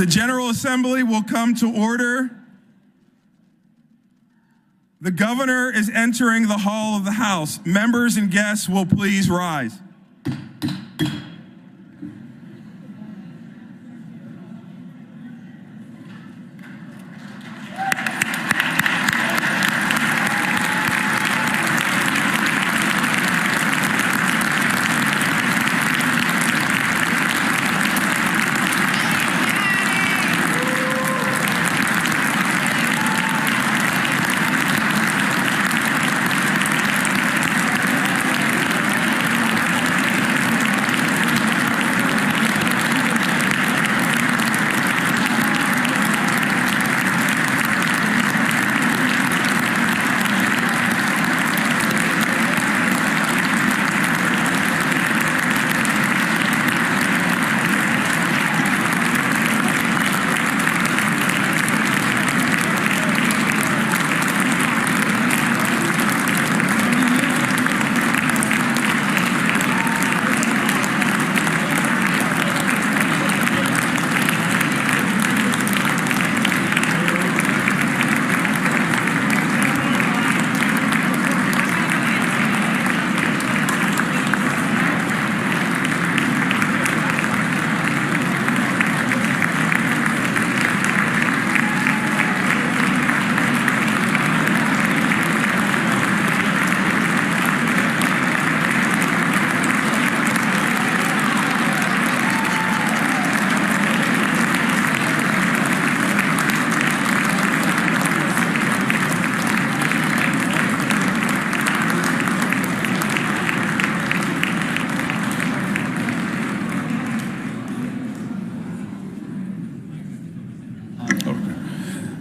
The General Assembly will come to order. The Governor is entering the hall of the House. Members and guests will please rise.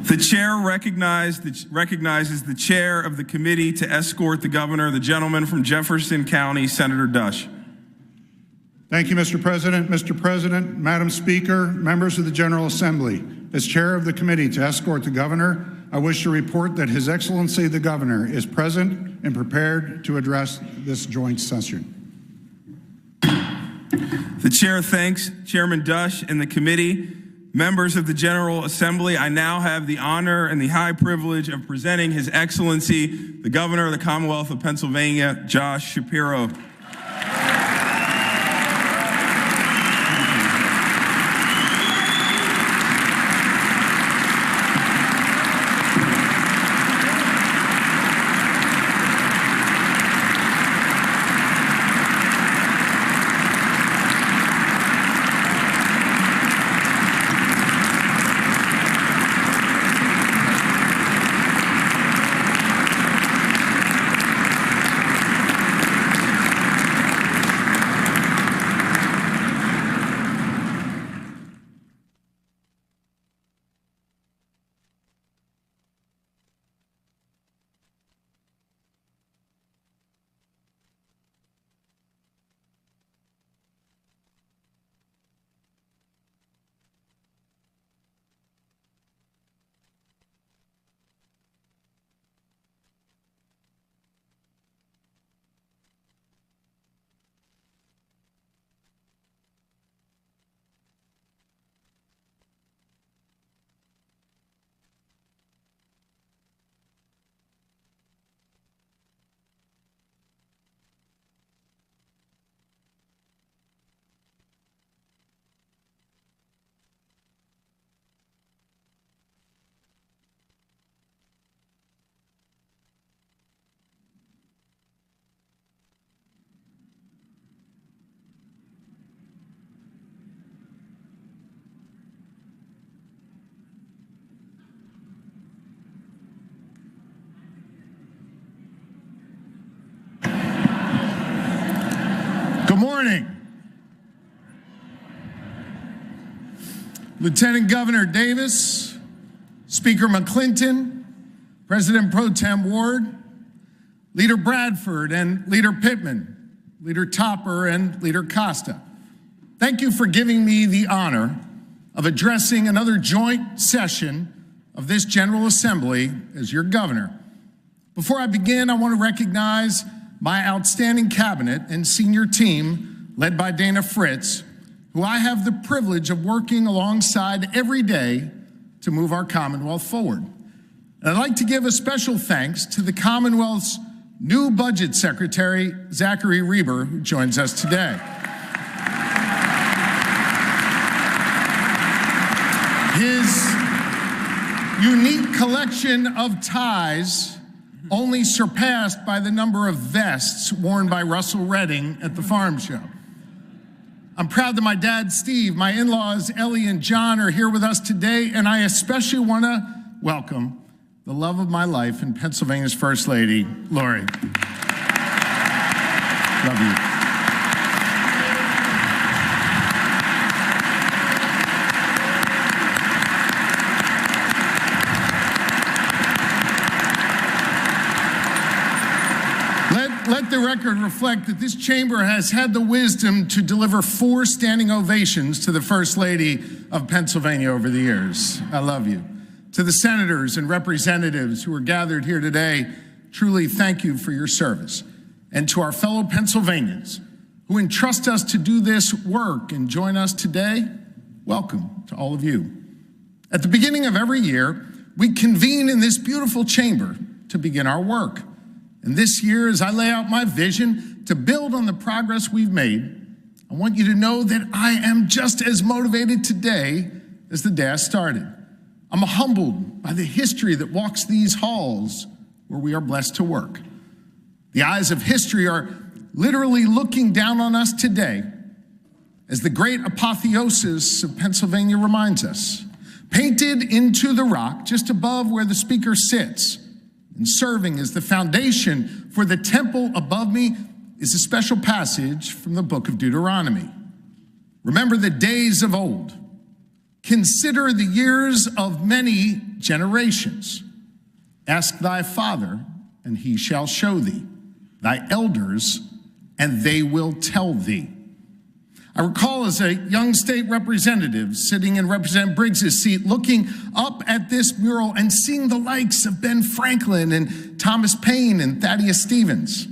The chair recognizes the chair of the committee to escort the governor, the gentleman from Jefferson County, Senator Dush. Thank you, Mr. President. Mr. President, Madam Speaker, members of the General Assembly, as chair of the committee to escort the governor, I wish to report that His Excellency the Governor is present and prepared to address this joint session. The chair thanks Chairman Dush and the committee. Members of the General Assembly, I now have the honor and the high privilege of presenting His Excellency, the Governor of the Commonwealth of Pennsylvania, Josh Shapiro. Good morning. Lieutenant Governor Davis, Speaker McClinton, President Pro Tem Ward, Leader Bradford and Leader Pittman, Leader Topper and Leader Costa. Thank you for giving me the honor of addressing another joint session of this General Assembly as your governor. Before I begin, I want to recognize my outstanding cabinet and senior team led by Dana Fritz, who I have the privilege of working alongside every day to move our Commonwealth forward. And I'd like to give a special thanks to the Commonwealth's new Budget Secretary, Zachary Reber, who joins us today. His unique collection of ties only surpassed by the number of vests worn by Russell Redding at the farm show. I'm proud that my dad, Steve, my in-laws, Ellie and John, are here with us today, and I especially want to welcome the love of my life and Pennsylvania's First Lady, Lori. Love you. Let the record reflect that this chamber has had the wisdom to deliver 4 standing ovations to the First Lady of Pennsylvania over the years. I love you. To the senators and representatives who are gathered here today, truly thank you for your service. And to our fellow Pennsylvanians who entrust us to do this work and join us today, welcome to all of you. At the beginning of every year, we convene in this beautiful chamber to begin our work. And this year, as I lay out my vision to build on the progress we've made, I want you to know that I am just as motivated today as the day I started. I'm humbled by the history that walks these halls where we are blessed to work. The eyes of history are literally looking down on us today, as the great apotheosis of Pennsylvania reminds us. Painted into the rock just above where the speaker sits, and serving as the foundation for the temple above me, is a special passage from the book of Deuteronomy. Remember the days of old. Consider the years of many generations. Ask thy father, and he shall show thee, thy elders, and they will tell thee. I recall as a young state representative sitting in Representative Briggs' seat, looking up at this mural and seeing the likes of Ben Franklin and Thomas Paine and Thaddeus Stevens.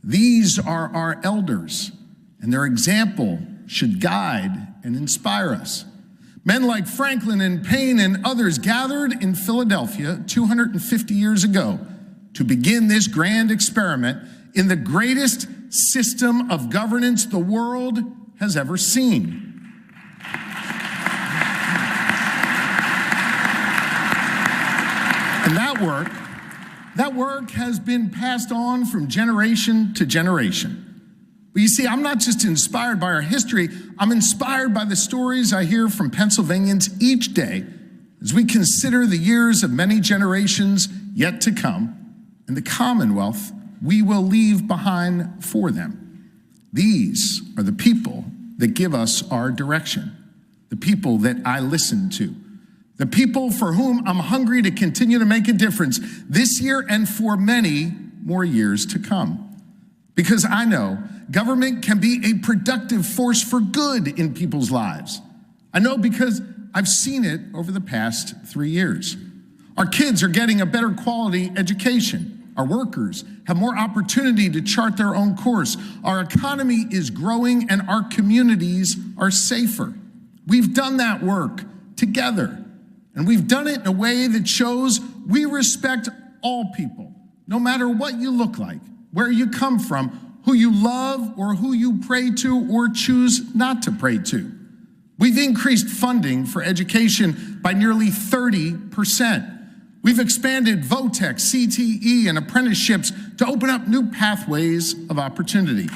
These are our elders, and their example should guide and inspire us. Men like Franklin and Paine and others gathered in Philadelphia 250 years ago to begin this grand experiment in the greatest system of governance the world has ever seen. And that work has been passed on from generation to generation. But you see, I'm not just inspired by our history, I'm inspired by the stories I hear from Pennsylvanians each day as we consider the years of many generations yet to come and the Commonwealth we will leave behind for them. These are the people that give us our direction, the people that I listen to, the people for whom I'm hungry to continue to make a difference this year and for many more years to come. Because I know government can be a productive force for good in people's lives. I know because I've seen it over the past 3 years. Our kids are getting a better quality education. Our workers have more opportunity to chart their own course. Our economy is growing and our communities are safer. We've done that work together, and we've done it in a way that shows we respect all people, no matter what you look like, where you come from, who you love or who you pray to or choose not to pray to. We've increased funding for education by nearly 30%. We've expanded VOTEC, CTE, and apprenticeships to open up new pathways of opportunity.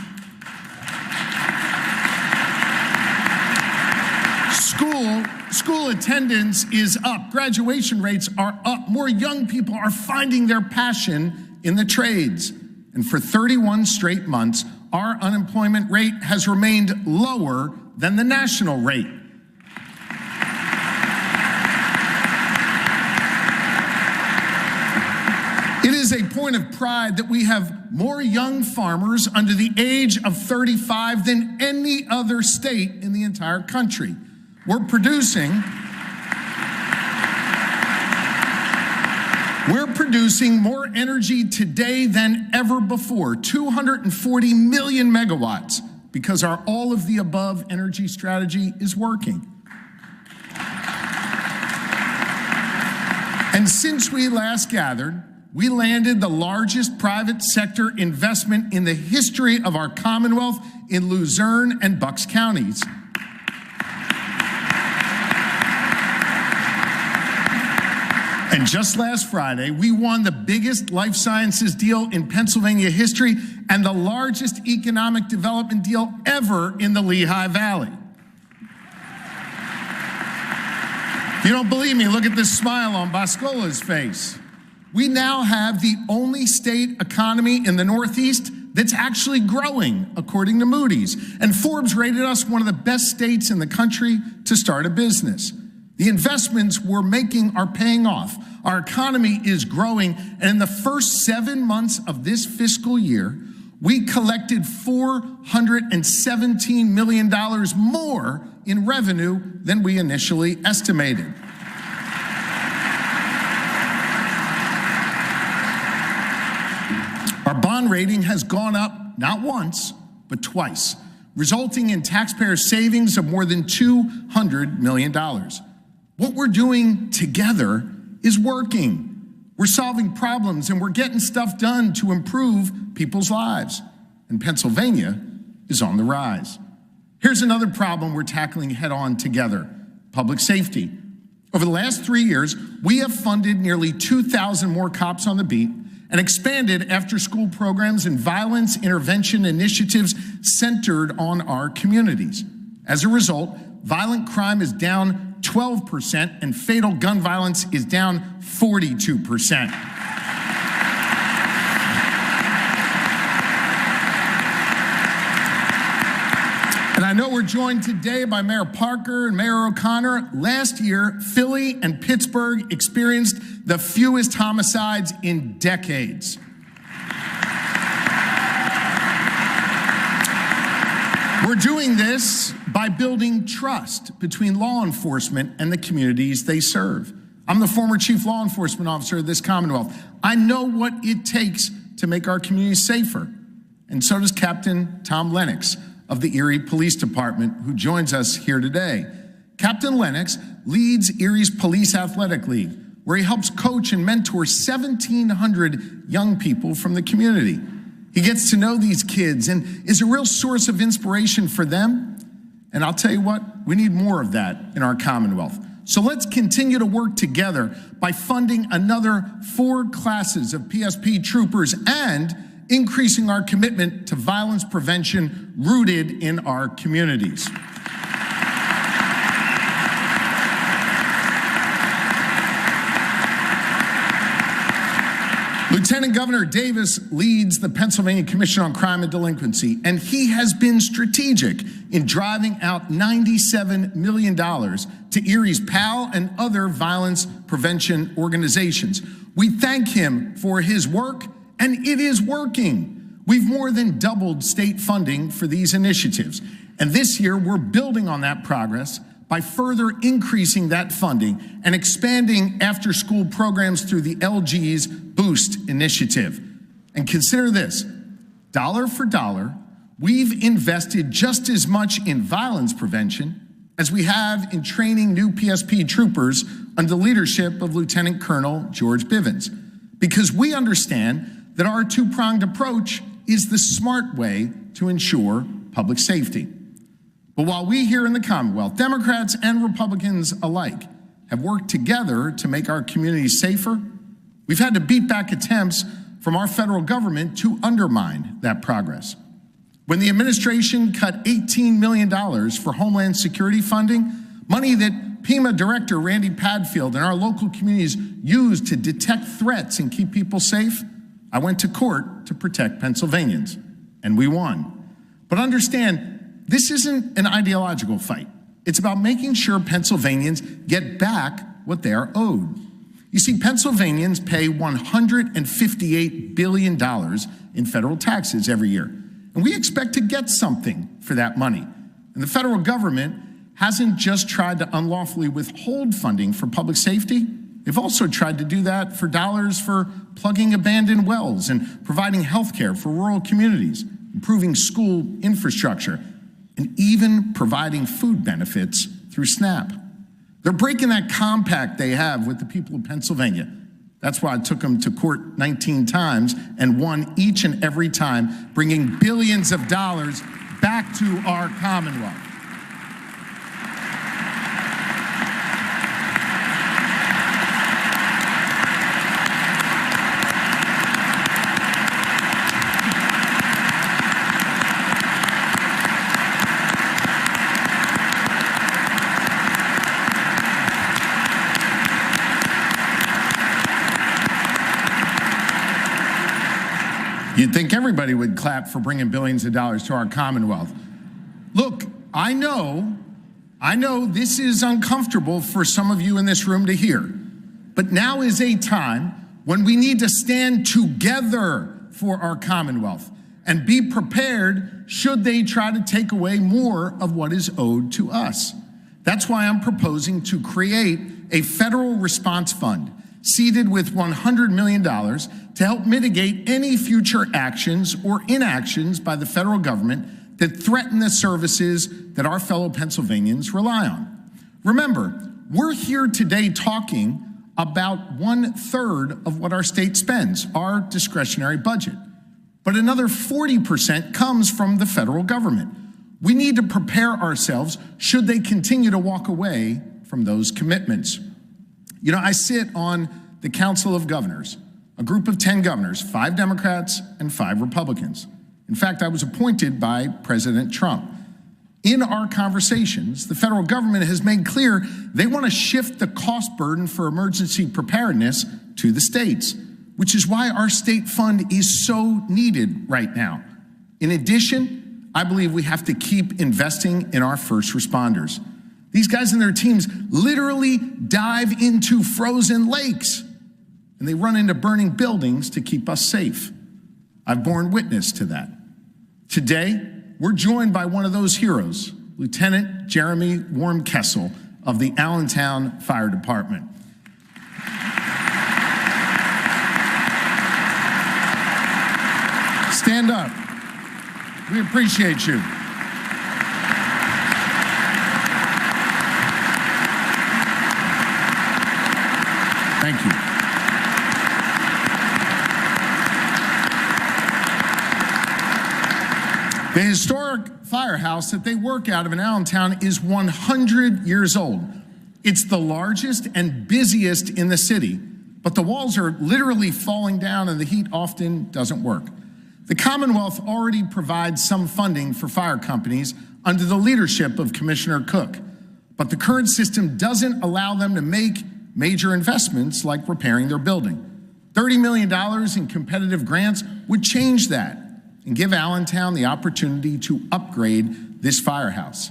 School attendance is up. Graduation rates are up. More young people are finding their passion in the trades. And for 31 straight months, our unemployment rate has remained lower than the national rate. It is a point of pride that we have more young farmers under the age of 35 than any other state in the entire country. We're producing more energy today than ever before, 240 million megawatts because our all-of-the-above energy strategy is working. And since we last gathered, we landed the largest private sector investment in the history of our Commonwealth in Luzerne and Bucks counties. And just last Friday, we won the biggest life sciences deal in Pennsylvania history and the largest economic development deal ever in the Lehigh Valley. If you don't believe me, look at this smile on Boscola's face. We now have the only state economy in the Northeast that's actually growing, according to Moody's. And Forbes rated us one of the best states in the country to start a business. The investments we're making are paying off. Our economy is growing, and in the first 7 months of this fiscal year, we collected $417 million more in revenue than we initially estimated. Our bond rating has gone up not once, but twice, resulting in taxpayer savings of more than $200 million. What we're doing together is working. We're solving problems and we're getting stuff done to improve people's lives. And Pennsylvania is on the rise. Here's another problem we're tackling head on together: public safety. Over the last 3 years, we have funded nearly 2,000 more cops on the beat and expanded after-school programs and violence intervention initiatives centered on our communities. As a result, violent crime is down 12% and fatal gun violence is down 42%. And I know we're joined today by Mayor Parker and Mayor O'Connor. Last year, Philly and Pittsburgh experienced the fewest homicides in decades. We're doing this by building trust between law enforcement and the communities they serve. I'm the former chief law enforcement officer of this Commonwealth. I know what it takes to make our communities safer. And so does Captain Tom Lennox of the Erie Police Department, who joins us here today. Captain Lennox leads Erie's Police Athletic League, where he helps coach and mentor 1,700 young people from the community. He gets to know these kids and is a real source of inspiration for them. And I'll tell you what, we need more of that in our Commonwealth. So let's continue to work together by funding another 4 classes of PSP troopers and increasing our commitment to violence prevention rooted in our communities. Lieutenant Governor Davis leads the Pennsylvania Commission on Crime and Delinquency, and he has been strategic in driving out $97 million to Erie's PAL and other violence prevention organizations. We thank him for his work, and it is working. We've more than doubled state funding for these initiatives, and this year we're building on that progress by further increasing that funding and expanding after-school programs through the LG's Boost initiative. And consider this, dollar for dollar, we've invested just as much in violence prevention as we have in training new PSP troopers under the leadership of Lieutenant Colonel George Bivens, because we understand that our two-pronged approach is the smart way to ensure public safety. But while we here in the Commonwealth, Democrats and Republicans alike, have worked together to make our communities safer, we've had to beat back attempts from our federal government to undermine that progress. When the administration cut $18 million for Homeland Security funding, money that PEMA Director Randy Padfield and our local communities used to detect threats and keep people safe, I went to court to protect Pennsylvanians, and we won. But understand, this isn't an ideological fight. It's about making sure Pennsylvanians get back what they are owed. You see, Pennsylvanians pay $158 billion in federal taxes every year, and we expect to get something for that money. And the federal government hasn't just tried to unlawfully withhold funding for public safety. They've also tried to do that for dollars for plugging abandoned wells and providing health care for rural communities. improving school infrastructure, and even providing food benefits through SNAP. They're breaking that compact they have with the people of Pennsylvania. That's why I took them to court 19 times and won each and every time, bringing billions of dollars back to our Commonwealth. You'd think everybody would clap for bringing billions of dollars to our Commonwealth. Look, I know this is uncomfortable for some of you in this room to hear, but now is a time when we need to stand together for our Commonwealth and be prepared should they try to take away more of what is owed to us. That's why I'm proposing to create a federal response fund seeded with $100 million to help mitigate any future actions or inactions by the federal government that threaten the services that our fellow Pennsylvanians rely on. Remember, we're here today talking about 1/3 of what our state spends, our discretionary budget. But another 40% comes from the federal government. We need to prepare ourselves should they continue to walk away from those commitments. You know, I sit on the Council of Governors, a group of 10 governors, 5 Democrats and 5 Republicans. In fact, I was appointed by President Trump. In our conversations, the federal government has made clear they want to shift the cost burden for emergency preparedness to the states, which is why our state fund is so needed right now. In addition, I believe we have to keep investing in our first responders. These guys and their teams literally dive into frozen lakes, and they run into burning buildings to keep us safe. I've borne witness to that. Today, we're joined by one of those heroes, Lieutenant Jeremy Wormkessel of the Allentown Fire Department. Stand up. We appreciate you. Thank you. The historic firehouse that they work out of in Allentown is 100 years old. It's the largest and busiest in the city, but the walls are literally falling down and the heat often doesn't work. The Commonwealth already provides some funding for fire companies under the leadership of Commissioner Cook, but the current system doesn't allow them to make major investments like repairing their building. $30 million in competitive grants would change that and give Allentown the opportunity to upgrade this firehouse.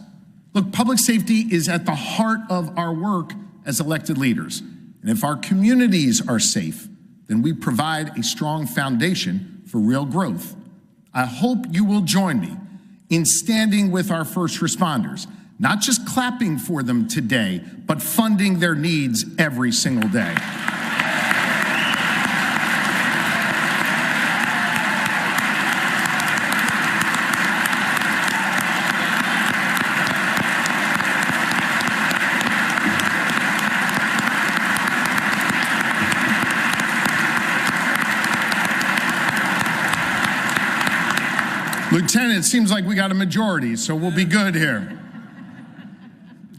Look, public safety is at the heart of our work as elected leaders. And if our communities are safe, then we provide a strong foundation for real growth. I hope you will join me in standing with our first responders, not just clapping for them today, but funding their needs every single day. Lieutenant, it seems like we got a majority, so we'll be good here.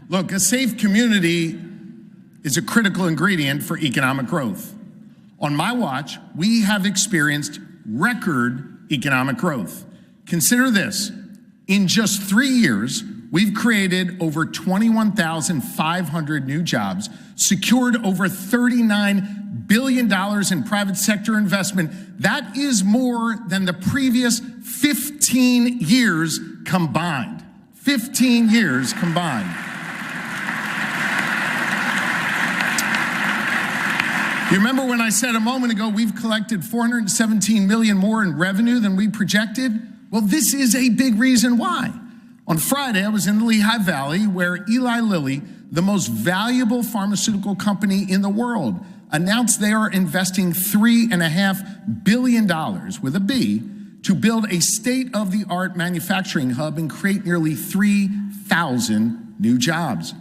Look, a safe community is a critical ingredient for economic growth. On my watch, we have experienced record economic growth. Consider this. In just 3 years, we've created over 21,500 new jobs, secured over $39 billion in private sector investment. That is more than the previous 15 years combined. 15 years combined. You remember when I said a moment ago, we've collected $417 million more in revenue than we projected? Well, this is a big reason why. On Friday, I was in the Lehigh Valley where Eli Lilly, the most valuable pharmaceutical company in the world, announced they are investing $3.5 billion with a B to build a state-of-the-art manufacturing hub and create nearly 3,000 new jobs.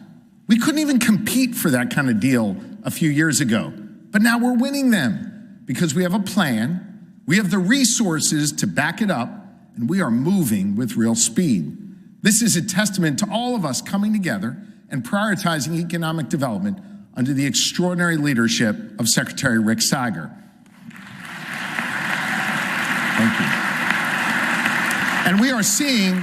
We couldn't even compete for that kind of deal a few years ago, but now we're winning them because we have a plan, we have the resources to back it up, and we are moving with real speed. This is a testament to all of us coming together and prioritizing economic development under the extraordinary leadership of Secretary Rick Seiger. Thank you. And we are seeing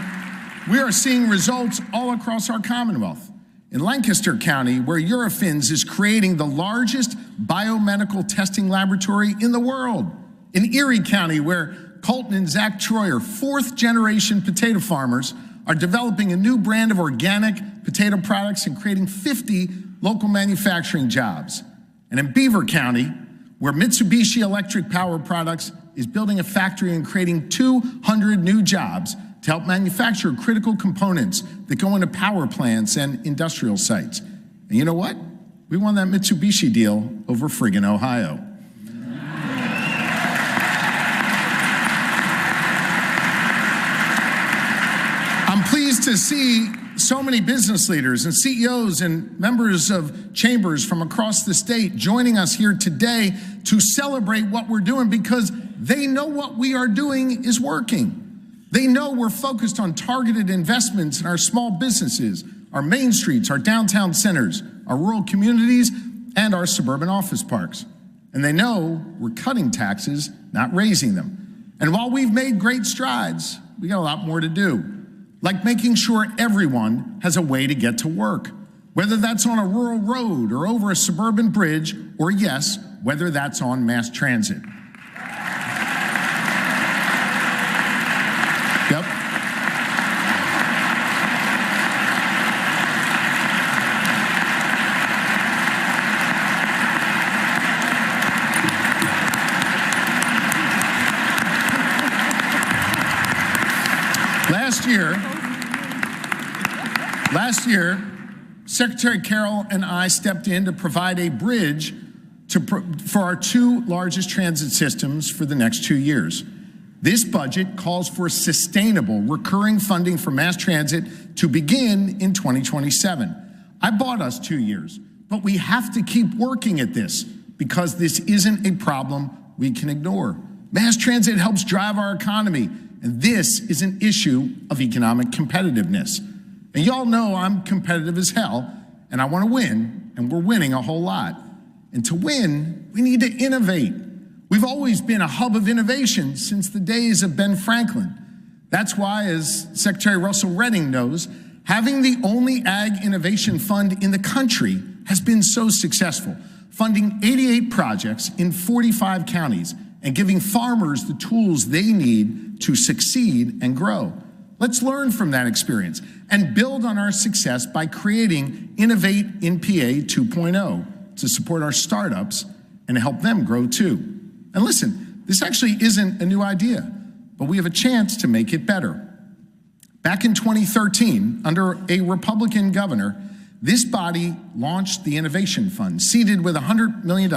results all across our Commonwealth. In Lancaster County, where Eurofins is creating the largest biomedical testing laboratory in the world. In Erie County, where Colton and Zach Troyer, fourth-generation potato farmers, are developing a new brand of organic potato products and creating 50 local manufacturing jobs. And in Beaver County, where Mitsubishi Electric Power Products is building a factory and creating 200 new jobs to help manufacture critical components that go into power plants and industrial sites. And you know what? We won that Mitsubishi deal over friggin' Ohio. I'm pleased to see so many business leaders and CEOs and members of chambers from across the state joining us here today to celebrate what we're doing because they know what we are doing is working. They know we're focused on targeted investments in our small businesses, our main streets, our downtown centers, our rural communities, and our suburban office parks. And they know we're cutting taxes, not raising them. And while we've made great strides, we got a lot more to do, like making sure everyone has a way to get to work, whether that's on a rural road or over a suburban bridge, or yes, whether that's on mass transit. Yep. Last year, Secretary Carroll and I stepped in to provide a bridge for our two largest transit systems for the next 2 years. This budget calls for sustainable, recurring funding for mass transit to begin in 2027. I bought us 2 years, but we have to keep working at this because this isn't a problem we can ignore. Mass transit helps drive our economy, and this is an issue of economic competitiveness. And y'all know I'm competitive as hell, and I want to win, and we're winning a whole lot. And to win, we need to innovate. We've always been a hub of innovation since the days of Ben Franklin. That's why, as Secretary Russell Redding knows, having the only ag innovation fund in the country has been so successful, funding 88 projects in 45 counties and giving farmers the tools they need to succeed and grow. Let's learn from that experience and build on our success by creating Innovate in PA 2.0 to support our startups and help them grow too. And listen, this actually isn't a new idea, but we have a chance to make it better. Back in 2013, under a Republican governor, this body launched the Innovation Fund, seeded with $100 million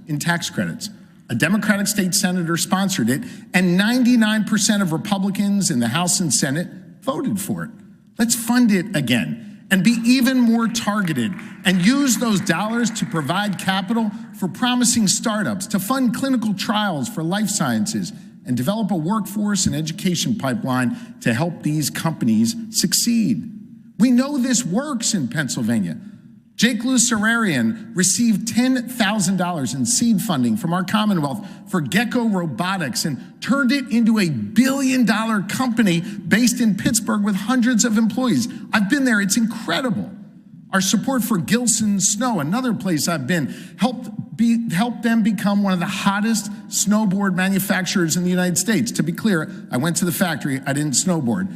in tax credits. A Democratic state senator sponsored it, and 99% of Republicans in the House and Senate voted for it. Let's fund it again and be even more targeted and use those dollars to provide capital for promising startups, to fund clinical trials for life sciences, and develop a workforce and education pipeline to help these companies succeed. We know this works in Pennsylvania. Jake Lucerian received $10,000 in seed funding from our Commonwealth for Gecko Robotics and turned it into a billion-dollar company based in Pittsburgh with hundreds of employees. I've been there, it's incredible. Our support for Gilson Snow, another place I've been, helped them become one of the hottest snowboard manufacturers in the United States. To be clear, I went to the factory, I didn't snowboard.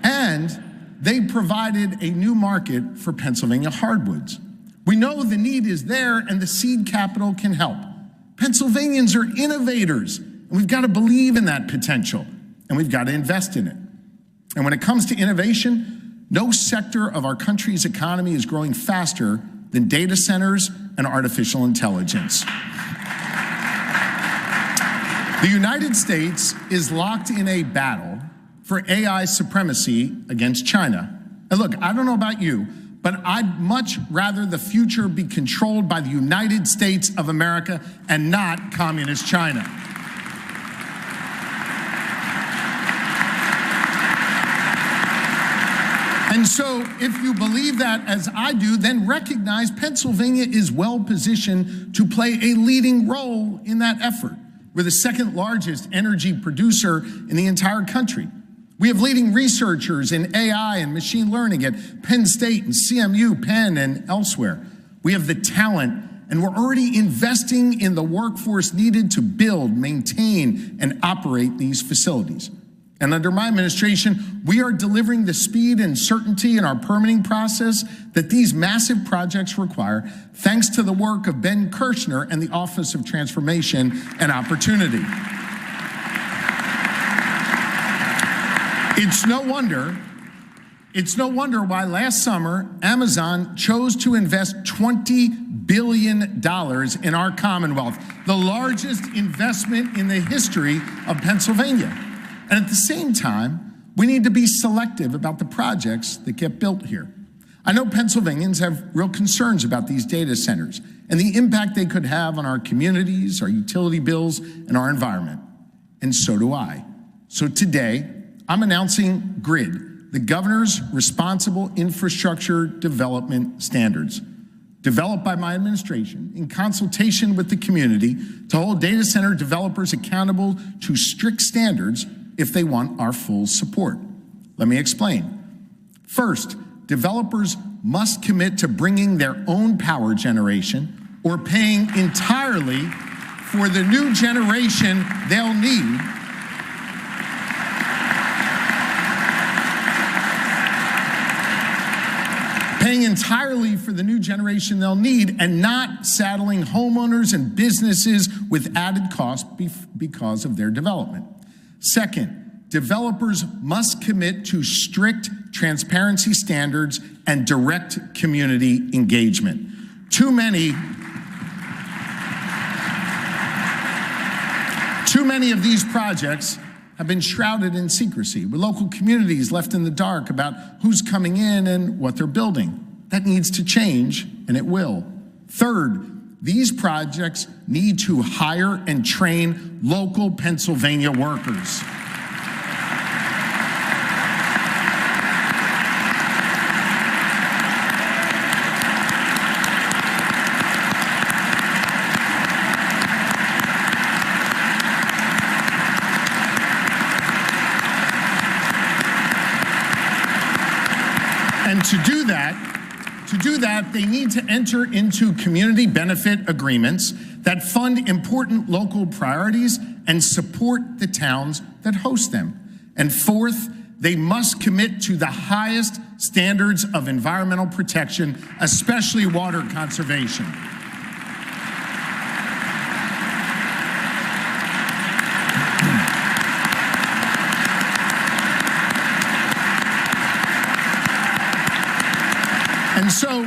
And they provided a new market for Pennsylvania hardwoods. We know the need is there and the seed capital can help. Pennsylvanians are innovators, and we've got to believe in that potential, and we've got to invest in it. And when it comes to innovation, no sector of our country's economy is growing faster than data centers and artificial intelligence. The United States is locked in a battle for AI supremacy against China. And look, I don't know about you, but I'd much rather the future be controlled by the United States of America and not communist China. And so if you believe that as I do, then recognize Pennsylvania is well positioned to play a leading role in that effort. We're the second largest energy producer in the entire country. We have leading researchers in AI and machine learning at Penn State and CMU, Penn, and elsewhere. We have the talent, and we're already investing in the workforce needed to build, maintain, and operate these facilities. And under my administration, we are delivering the speed and certainty in our permitting process that these massive projects require, thanks to the work of Ben Kirshner and the Office of Transformation and Opportunity. It's no wonder why last summer, Amazon chose to invest $20 billion in our Commonwealth, the largest investment in the history of Pennsylvania. And at the same time, we need to be selective about the projects that get built here. I know Pennsylvanians have real concerns about these data centers and the impact they could have on our communities, our utility bills, and our environment. And so do I. So today, I'm announcing GRID, the Governor's Responsible Infrastructure Development Standards, developed by my administration in consultation with the community to hold data center developers accountable to strict standards if they want our full support. Let me explain. First, developers must commit to bringing their own power generation or paying entirely for the new generation they'll need and not saddling homeowners and businesses with added costs because of their development. Second, developers must commit to strict transparency standards and direct community engagement. Too many of these projects have been shrouded in secrecy, with local communities left in the dark about who's coming in and what they're building. That needs to change, and it will. Third, these projects need to hire and train local Pennsylvania workers. And to do that, they need to enter into community benefit agreements that fund important local priorities and support the towns that host them. And fourth, they must commit to the highest standards of environmental protection, especially water conservation. And so,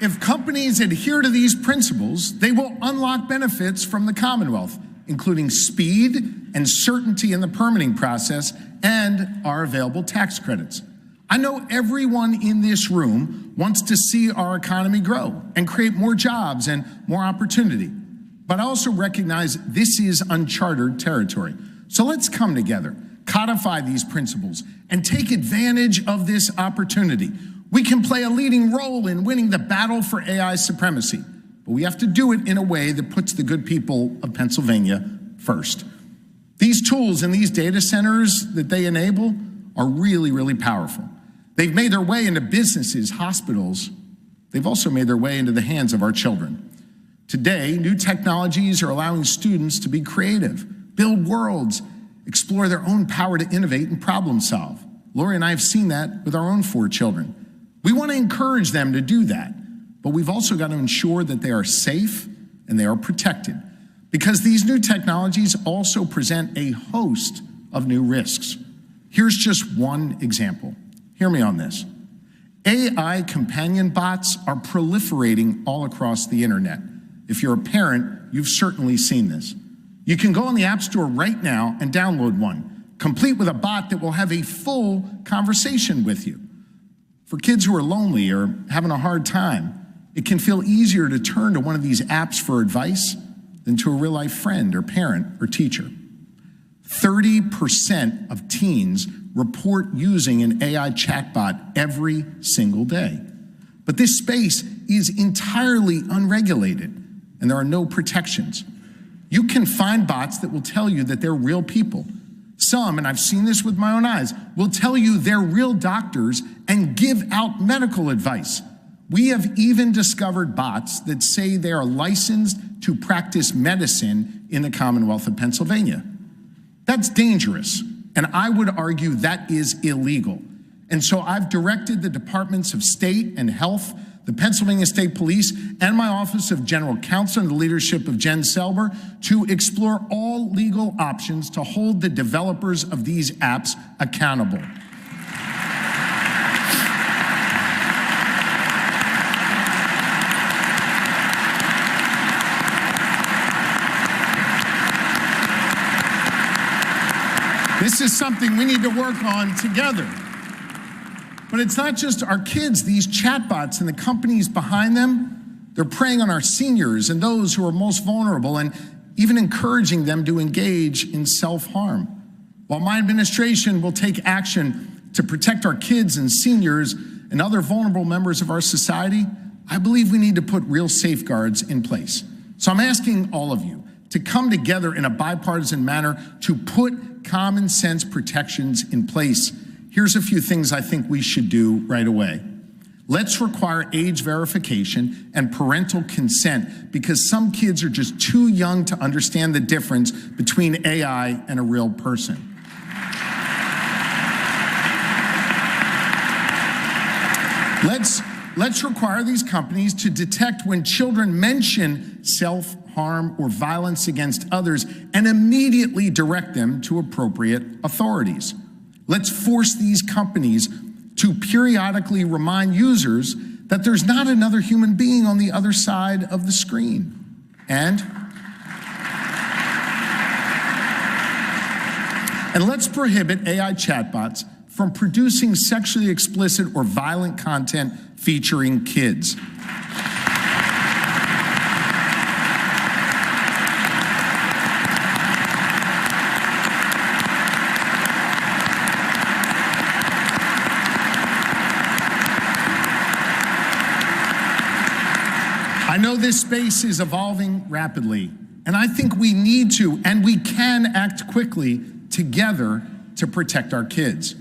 if companies adhere to these principles, they will unlock benefits from the Commonwealth, including speed and certainty in the permitting process and our available tax credits. I know everyone in this room wants to see our economy grow and create more jobs and more opportunity. But I also recognize this is uncharted territory. So let's come together, codify these principles, and take advantage of this opportunity. We can play a leading role in winning the battle for AI supremacy, but we have to do it in a way that puts the good people of Pennsylvania first. These tools and these data centers that they enable are really, really powerful. They've made their way into businesses, hospitals. They've also made their way into the hands of our children. Today, new technologies are allowing students to be creative, build worlds, explore their own power to innovate and problem solve. Lori and I have seen that with our own 4 children. We want to encourage them to do that, but we've also got to ensure that they are safe and they are protected, because these new technologies also present a host of new risks. Here's just one example. Hear me on this. AI companion bots are proliferating all across the internet. If you're a parent, you've certainly seen this. You can go on the App Store right now and download one, complete with a bot that will have a full conversation with you. For kids who are lonely or having a hard time, it can feel easier to turn to one of these apps for advice than to a real-life friend or parent or teacher. 30% of teens report using an AI chatbot every single day. But this space is entirely unregulated, and there are no protections. You can find bots that will tell you that they're real people. Some, and I've seen this with my own eyes, will tell you they're real doctors and give out medical advice. We have even discovered bots that say they are licensed to practice medicine in the Commonwealth of Pennsylvania. That's dangerous, and I would argue that is illegal. And so I've directed the Departments of State and Health, the Pennsylvania State Police, and my Office of General Counsel and the leadership of Jen Selber to explore all legal options to hold the developers of these apps accountable. This is something we need to work on together. But it's not just our kids, these chatbots and the companies behind them. They're preying on our seniors and those who are most vulnerable and even encouraging them to engage in self-harm. While my administration will take action to protect our kids and seniors and other vulnerable members of our society, I believe we need to put real safeguards in place. So I'm asking all of you to come together in a bipartisan manner to put common sense protections in place. Here's a few things I think we should do right away. Let's require age verification and parental consent because some kids are just too young to understand the difference between AI and a real person. Let's require these companies to detect when children mention self-harm or violence against others and immediately direct them to appropriate authorities. Let's force these companies to periodically remind users that there's not another human being on the other side of the screen. And let's prohibit AI chatbots from producing sexually explicit or violent content featuring kids. I know this space is evolving rapidly, and I think we need to and we can act quickly together to protect our kids.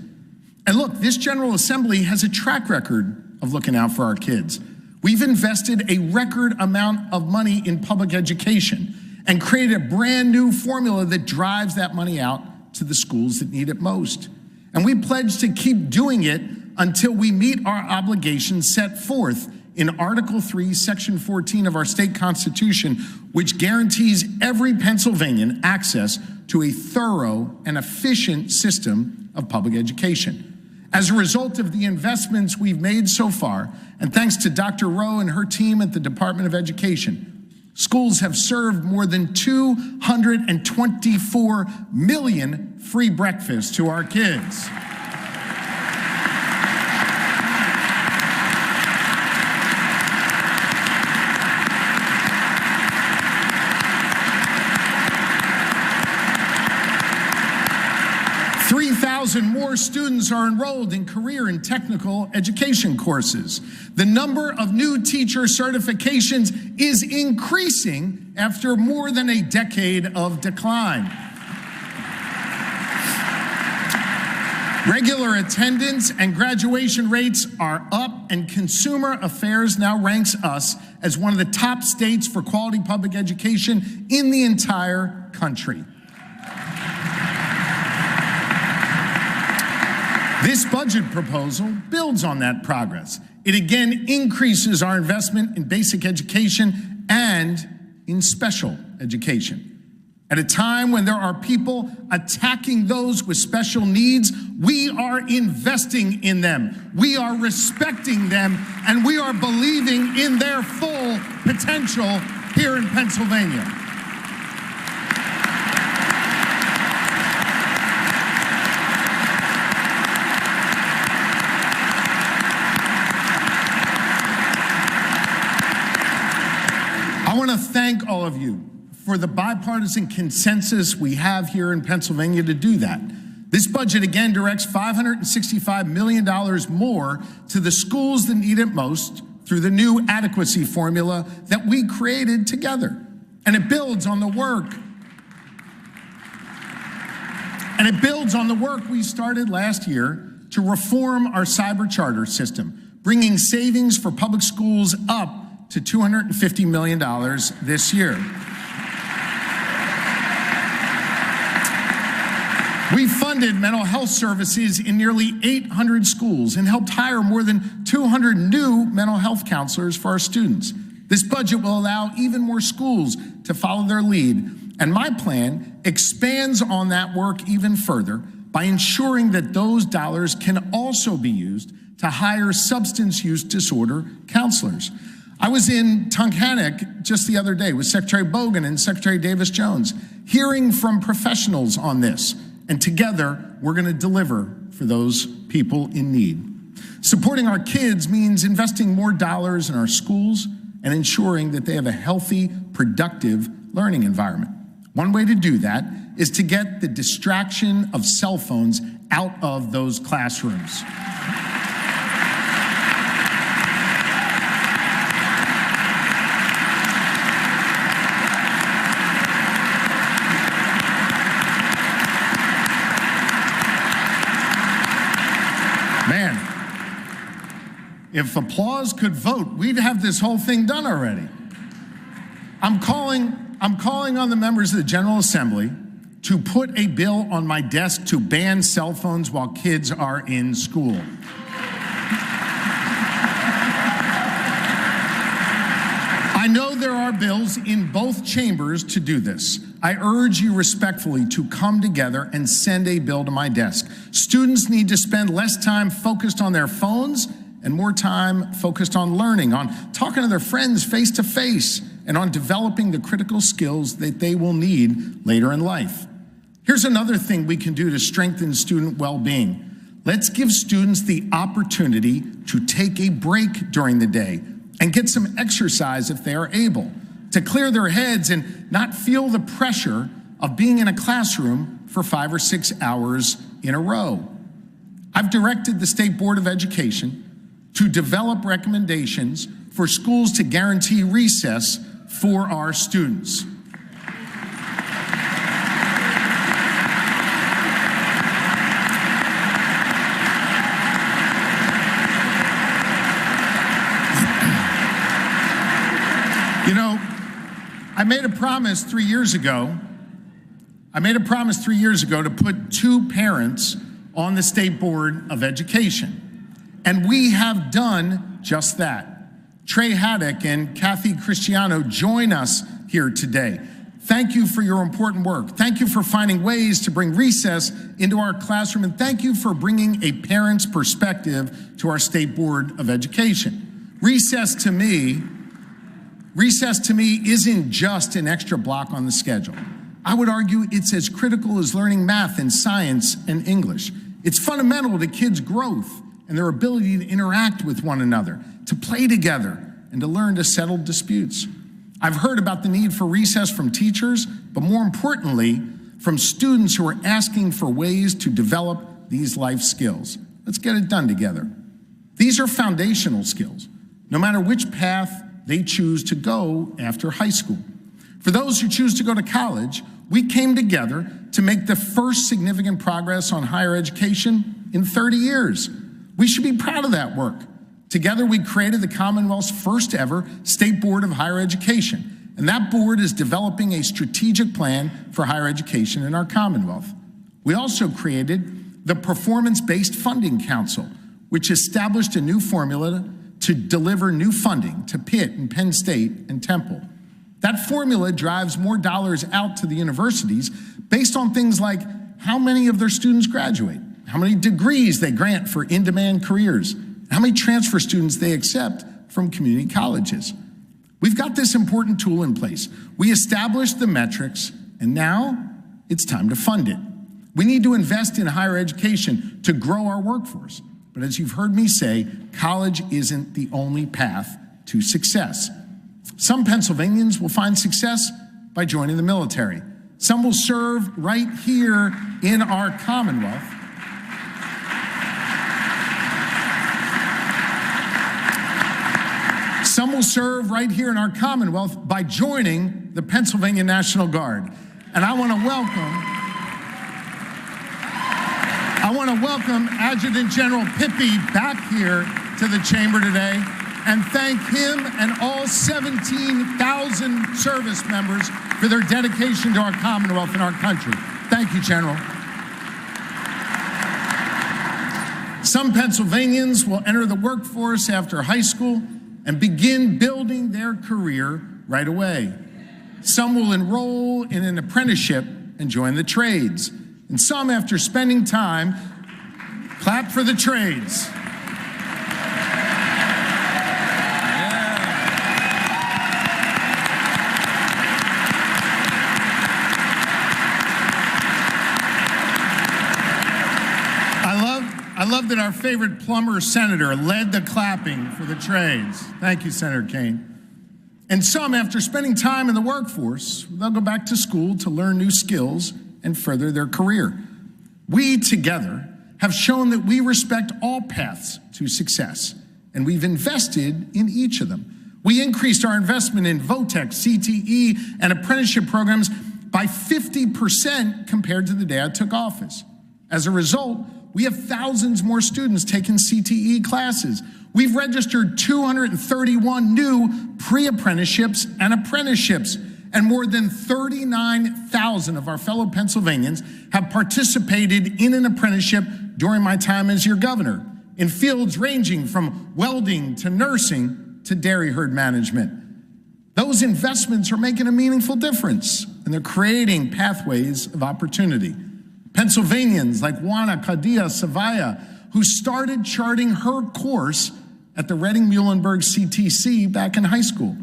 And look, this General Assembly has a track record of looking out for our kids. We've invested a record amount of money in public education and created a brand new formula that drives that money out to the schools that need it most. And we pledge to keep doing it until we meet our obligations set forth in Article 3, Section 14 of our state constitution, which guarantees every Pennsylvanian access to a thorough and efficient system of public education. As a result of the investments we've made so far, and thanks to Dr. Rowe and her team at the Department of Education, schools have served more than 224 million free breakfasts to our kids. More students are enrolled in career and technical education courses. The number of new teacher certifications is increasing after more than a decade of decline. Regular attendance and graduation rates are up, and Consumer Affairs now ranks us as one of the top states for quality public education in the entire country. This budget proposal builds on that progress. It again increases our investment in basic education and in special education. At a time when there are people attacking those with special needs, we are investing in them, we are respecting them, and we are believing in their full potential here in Pennsylvania. thank all of you for the bipartisan consensus we have here in Pennsylvania to do that. This budget again directs $565 million more to the schools that need it most through the new adequacy formula that we created together. And it builds on the work. We started last year to reform our cyber charter system, bringing savings for public schools up to $250 million this year. We funded mental health services in nearly 800 schools and helped hire more than 200 new mental health counselors for our students. This budget will allow even more schools to follow their lead, and my plan expands on that work even further by ensuring that those dollars can also be used to hire substance use disorder counselors. I was in Tunkhannock just the other day with Secretary Bogan and Secretary Davis-Jones, hearing from professionals on this. And together, we're going to deliver for those people in need. Supporting our kids means investing more dollars in our schools and ensuring that they have a healthy, productive learning environment. One way to do that is to get the distraction of cell phones out of those classrooms. Man, if applause could vote, we'd have this whole thing done already. I'm calling on the members of the General Assembly to put a bill on my desk to ban cell phones while kids are in school. I know there are bills in both chambers to do this. I urge you respectfully to come together and send a bill to my desk. Students need to spend less time focused on their phones and more time focused on learning, on talking to their friends face to face, and on developing the critical skills that they will need later in life. Here's another thing we can do to strengthen student well-being. Let's give students the opportunity to take a break during the day and get some exercise if they are able, to clear their heads and not feel the pressure of being in a classroom for 5 or 6 hours in a row. I've directed the State Board of Education to develop recommendations for schools to guarantee recess for our students. You know, I made a promise 3 years ago to put 2 parents on the State Board of Education. And we have done just that. Trey Haddock and Kathy Cristiano join us here today. Thank you for your important work. Thank you for finding ways to bring recess into our classroom, and thank you for bringing a parent's perspective to our State Board of Education. Recess to me isn't just an extra block on the schedule. I would argue it's as critical as learning math and science and English. It's fundamental to kids' growth and their ability to interact with one another, to play together, and to learn to settle disputes. I've heard about the need for recess from teachers, but more importantly, from students who are asking for ways to develop these life skills. Let's get it done together. These are foundational skills, no matter which path they choose to go after high school. For those who choose to go to college, we came together to make the first significant progress on higher education in 30 years. We should be proud of that work. Together, we created the Commonwealth's first ever State Board of Higher Education, and that board is developing a strategic plan for higher education in our Commonwealth. We also created the Performance-Based Funding Council, which established a new formula to deliver new funding to Pitt and Penn State and Temple. That formula drives more dollars out to the universities based on things like how many of their students graduate, how many degrees they grant for in-demand careers, how many transfer students they accept from community colleges. We've got this important tool in place. We established the metrics, and now it's time to fund it. We need to invest in higher education to grow our workforce. But as you've heard me say, college isn't the only path to success. Some Pennsylvanians will find success by joining the military. Some will serve right here in our Commonwealth. Some will serve right here in our Commonwealth by joining the Pennsylvania National Guard. And I want to welcome Adjutant General Pippi back here to the chamber today and thank him and all 17,000 service members for their dedication to our Commonwealth and our country. Thank you, General. Some Pennsylvanians will enter the workforce after high school and begin building their career right away. Some will enroll in an apprenticeship and join the trades. And some, after spending time, clap for the trades. I love that our favorite plumber senator led the clapping for the trades. Thank you, Senator Kane. And some, after spending time in the workforce, they'll go back to school to learn new skills and further their career. We together have shown that we respect all paths to success, and we've invested in each of them. We increased our investment in VOTEC, CTE, and apprenticeship programs by 50% compared to the day I took office. As a result, we have thousands more students taking CTE classes. We've registered 231 new pre-apprenticeships and apprenticeships, and more than 39,000 of our fellow Pennsylvanians have participated in an apprenticeship during my time as your governor, in fields ranging from welding to nursing to dairy herd management. Those investments are making a meaningful difference, and they're creating pathways of opportunity. Pennsylvanians like Juana Cadilla Savaya, who started charting her course at the Reading-Muhlenberg CTC back in high school.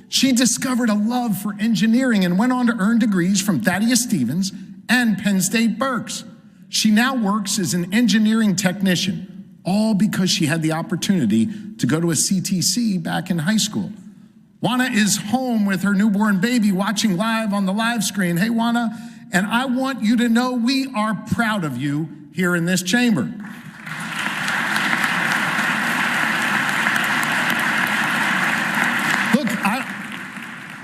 She discovered a love for engineering and went on to earn degrees from Thaddeus Stevens and Penn State Berks. She now works as an engineering technician, all because she had the opportunity to go to a CTC back in high school. Juana is home with her newborn baby watching live on the live screen. Hey, Juana, and I want you to know we are proud of you here in this chamber. Look,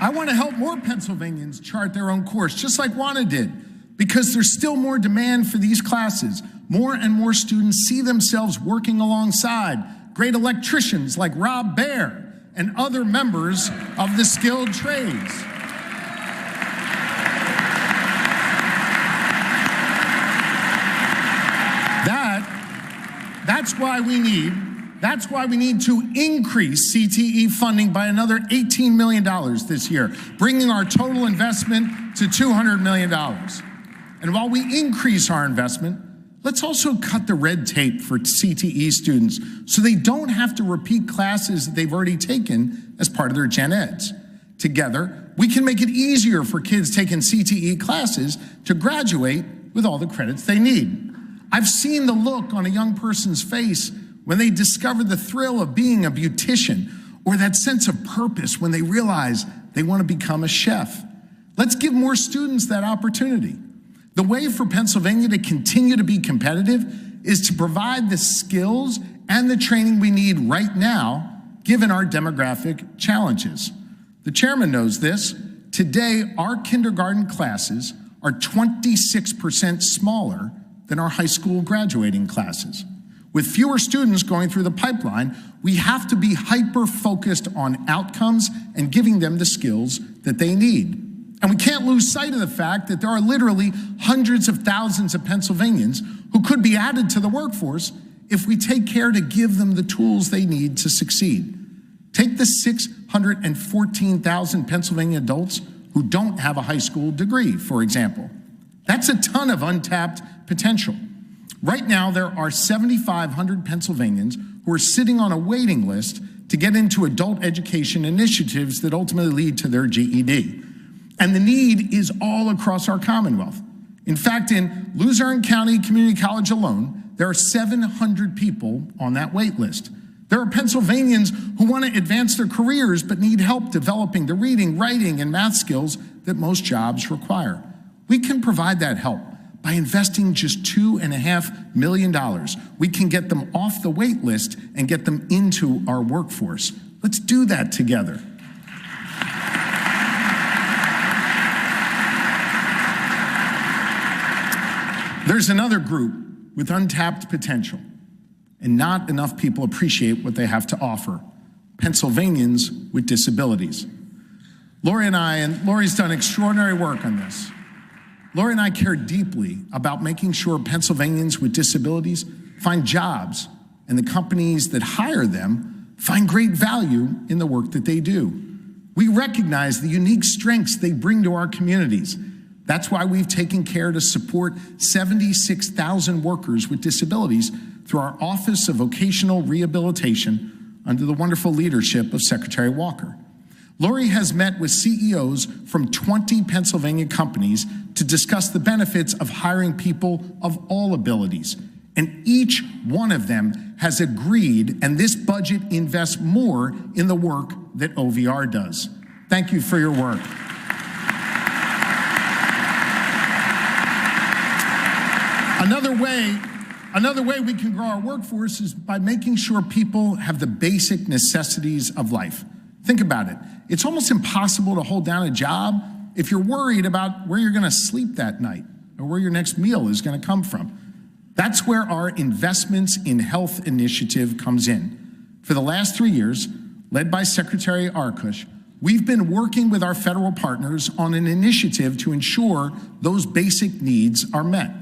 I want to help more Pennsylvanians chart their own course, just like Juana did, because there's still more demand for these classes. More and more students see themselves working alongside great electricians like Rob Baer and other members of the skilled trades. That's why we need to increase CTE funding by another $18 million this year, bringing our total investment to $200 million. And while we increase our investment, let's also cut the red tape for CTE students so they don't have to repeat classes that they've already taken as part of their gen eds. Together, we can make it easier for kids taking CTE classes to graduate with all the credits they need. I've seen the look on a young person's face when they discover the thrill of being a beautician, or that sense of purpose when they realize they want to become a chef. Let's give more students that opportunity. The way for Pennsylvania to continue to be competitive is to provide the skills and the training we need right now, given our demographic challenges. The chairman knows this. Today, our kindergarten classes are 26% smaller than our high school graduating classes. With fewer students going through the pipeline, we have to be hyper-focused on outcomes and giving them the skills that they need. And we can't lose sight of the fact that there are literally hundreds of thousands of Pennsylvanians who could be added to the workforce if we take care to give them the tools they need to succeed. Take the 614,000 Pennsylvania adults who don't have a high school degree, for example. That's a ton of untapped potential. Right now, there are 7,500 Pennsylvanians who are sitting on a waiting list to get into adult education initiatives that ultimately lead to their GED. And the need is all across our Commonwealth. In fact, in Luzerne County Community College alone, there are 700 people on that wait list. There are Pennsylvanians who want to advance their careers but need help developing the reading, writing, and math skills that most jobs require. We can provide that help by investing just $2.5 million. We can get them off the wait list and get them into our workforce. Let's do that together. There's another group with untapped potential, and not enough people appreciate what they have to offer: Pennsylvanians with disabilities. Lori's done extraordinary work on this. Lori and I care deeply about making sure Pennsylvanians with disabilities find jobs, and the companies that hire them find great value in the work that they do. We recognize the unique strengths they bring to our communities. That's why we've taken care to support 76,000 workers with disabilities through our Office of Vocational Rehabilitation under the wonderful leadership of Secretary Walker. Lori has met with CEOs from 20 Pennsylvania companies to discuss the benefits of hiring people of all abilities. And each one of them has agreed, and this budget invests more in the work that OVR does. Thank you for your work. Another way we can grow our workforce is by making sure people have the basic necessities of life. Think about it. It's almost impossible to hold down a job if you're worried about where you're going to sleep that night or where your next meal is going to come from. That's where our Investments in Health initiative comes in. For the last 3 years, led by Secretary Arkush, we've been working with our federal partners on an initiative to ensure those basic needs are met.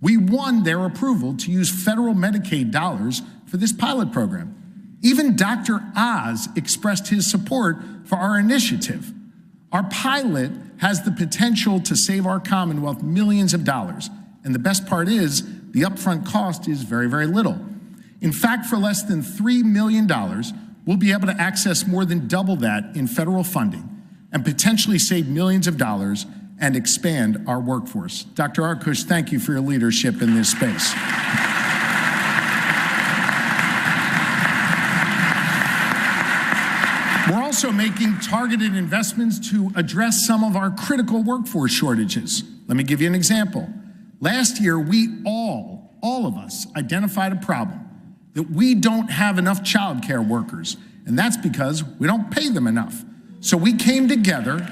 We won their approval to use federal Medicaid dollars for this pilot program. Even Dr. Oz expressed his support for our initiative. Our pilot has the potential to save our Commonwealth millions of dollars. And the best part is, the upfront cost is very, very little. In fact, for less than $3 million, we'll be able to access more than double that in federal funding and potentially save millions of dollars and expand our workforce. Dr. Arkush, thank you for your leadership in this space. We're also making targeted investments to address some of our critical workforce shortages. Let me give you an example. Last year, we all of us identified a problem, that we don't have enough childcare workers, and that's because we don't pay them enough. So we came together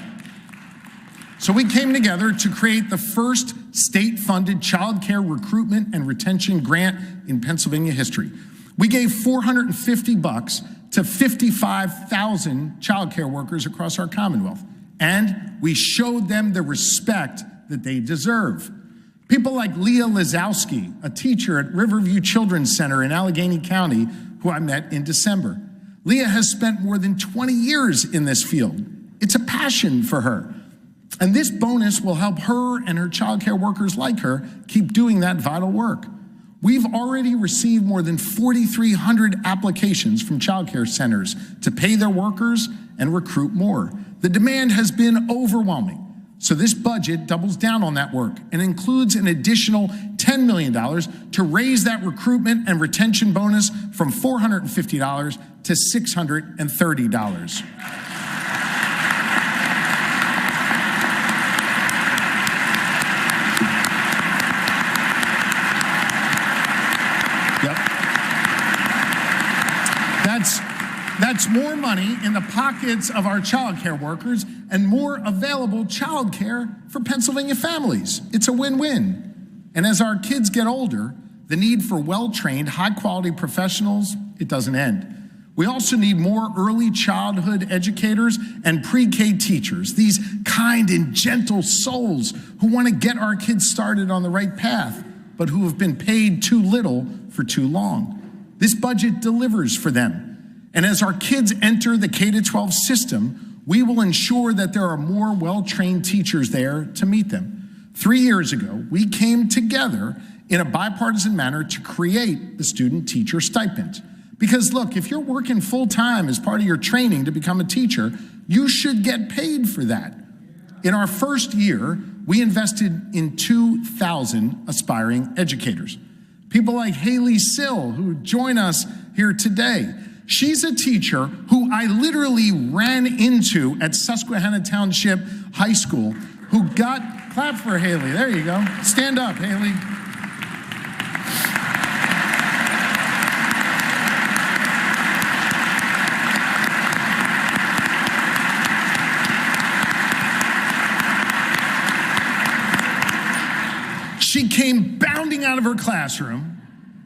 to create the first state-funded childcare recruitment and retention grant in Pennsylvania history. We gave $450 to 55,000 childcare workers across our Commonwealth, and we showed them the respect that they deserve. People like Leah Lazowski, a teacher at Riverview Children's Center in Allegheny County, who I met in December. Leah has spent more than 20 years in this field. It's a passion for her. And this bonus will help her and her childcare workers like her keep doing that vital work. We've already received more than 4,300 applications from childcare centers to pay their workers and recruit more. The demand has been overwhelming. So this budget doubles down on that work and includes an additional $10 million to raise that recruitment and retention bonus from $450 to $630. That's more money in the pockets of our childcare workers and more available childcare for Pennsylvania families. It's a win-win. And as our kids get older, the need for well-trained, high-quality professionals, it doesn't end. We also need more early childhood educators and pre-K teachers, these kind and gentle souls who want to get our kids started on the right path, but who have been paid too little for too long. This budget delivers for them. And as our kids enter the K-12 system, we will ensure that there are more well-trained teachers there to meet them. 3 years ago, we came together in a bipartisan manner to create the student teacher stipend. Because look, if you're working full-time as part of your training to become a teacher, you should get paid for that. In our first year, we invested in 2,000 aspiring educators. People like Haley Sill, who join us here today. She's a teacher who I literally ran into at Susquehanna Township High School, who got, clap for Haley, there you go. Stand up, Haley. She came bounding out of her classroom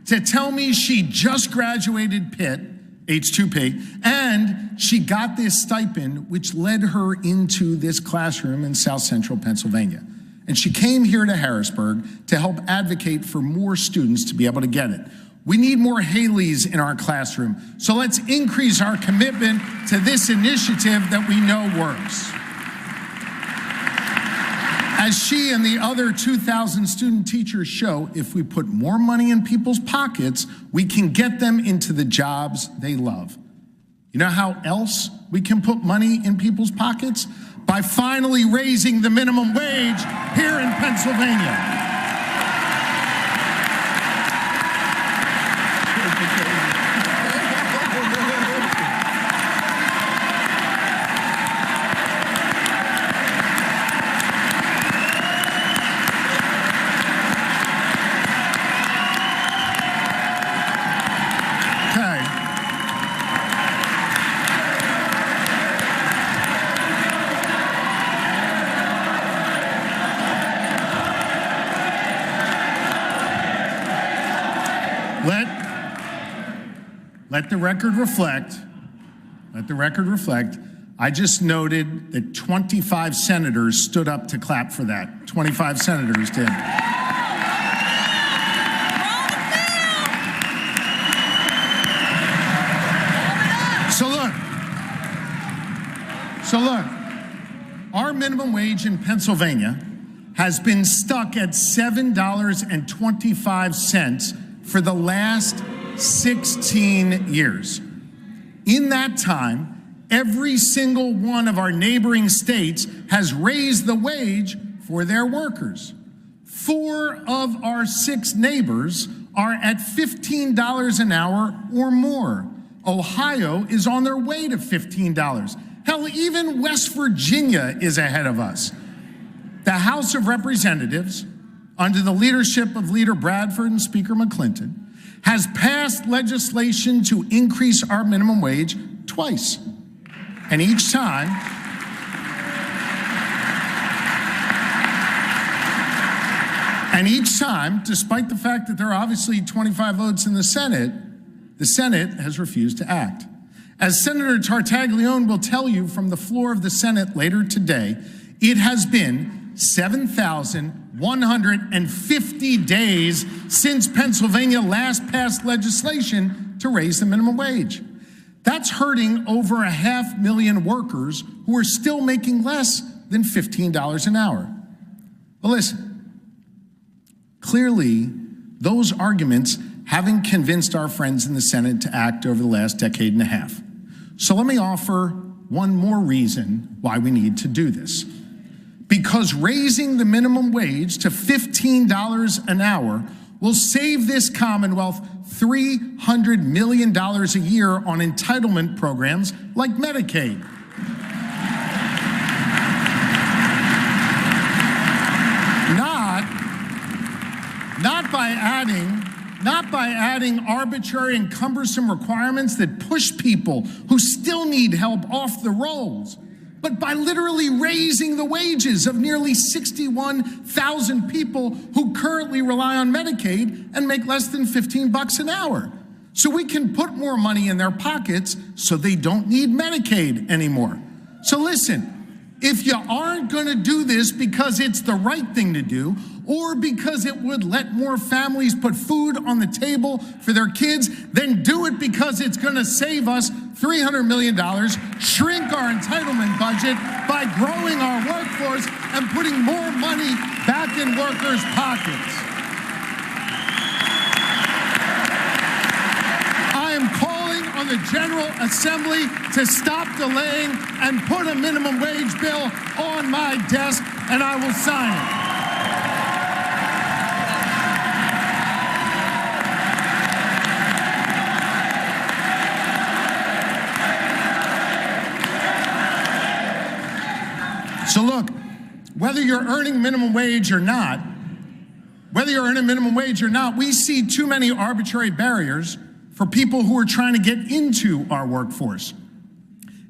to tell me she just graduated Pitt, H2P, and she got this stipend, which led her into this classroom in South Central Pennsylvania. And she came here to Harrisburg to help advocate for more students to be able to get it. We need more Haleys in our classroom, so let's increase our commitment to this initiative that we know works. As she and the other 2,000 student teachers show, if we put more money in people's pockets, we can get them into the jobs they love. You know how else we can put money in people's pockets? By finally raising the minimum wage here in Pennsylvania. Let the record reflect, I just noted that 25 senators stood up to clap for that. 25 senators did. So look, our minimum wage in Pennsylvania has been stuck at $7.25 for the last 16 years. In that time, every single one of our neighboring states has raised the wage for their workers. 4 of our 6 neighbors are at $15 an hour or more. Ohio is on their way to $15. Hell, even West Virginia is ahead of us. The House of Representatives, under the leadership of Leader Bradford and Speaker McClinton, has passed legislation to increase our minimum wage twice. And each time, despite the fact that there are obviously 25 votes in the Senate has refused to act. As Senator Tartaglione will tell you from the floor of the Senate later today, it has been 7,150 days since Pennsylvania last passed legislation to raise the minimum wage. That's hurting over 500,000 workers who are still making less than $15 an hour. But listen, clearly those arguments haven't convinced our friends in the Senate to act over the last decade and a half. So let me offer one more reason why we need to do this. Because raising the minimum wage to $15 an hour will save this Commonwealth $300 million a year on entitlement programs like Medicaid. Not by adding arbitrary and cumbersome requirements that push people who still need help off the rolls, but by literally raising the wages of nearly 61,000 people who currently rely on Medicaid and make less than $15 an hour. So we can put more money in their pockets so they don't need Medicaid anymore. So listen, if you aren't going to do this because it's the right thing to do, or because it would let more families put food on the table for their kids, then do it because it's going to save us $300 million, shrink our entitlement budget by growing our workforce and putting more money back in workers' pockets. I am calling on the General Assembly to stop delaying and put a minimum wage bill on my desk, and I will sign it. So look, whether you're earning minimum wage or not, we see too many arbitrary barriers for people who are trying to get into our workforce.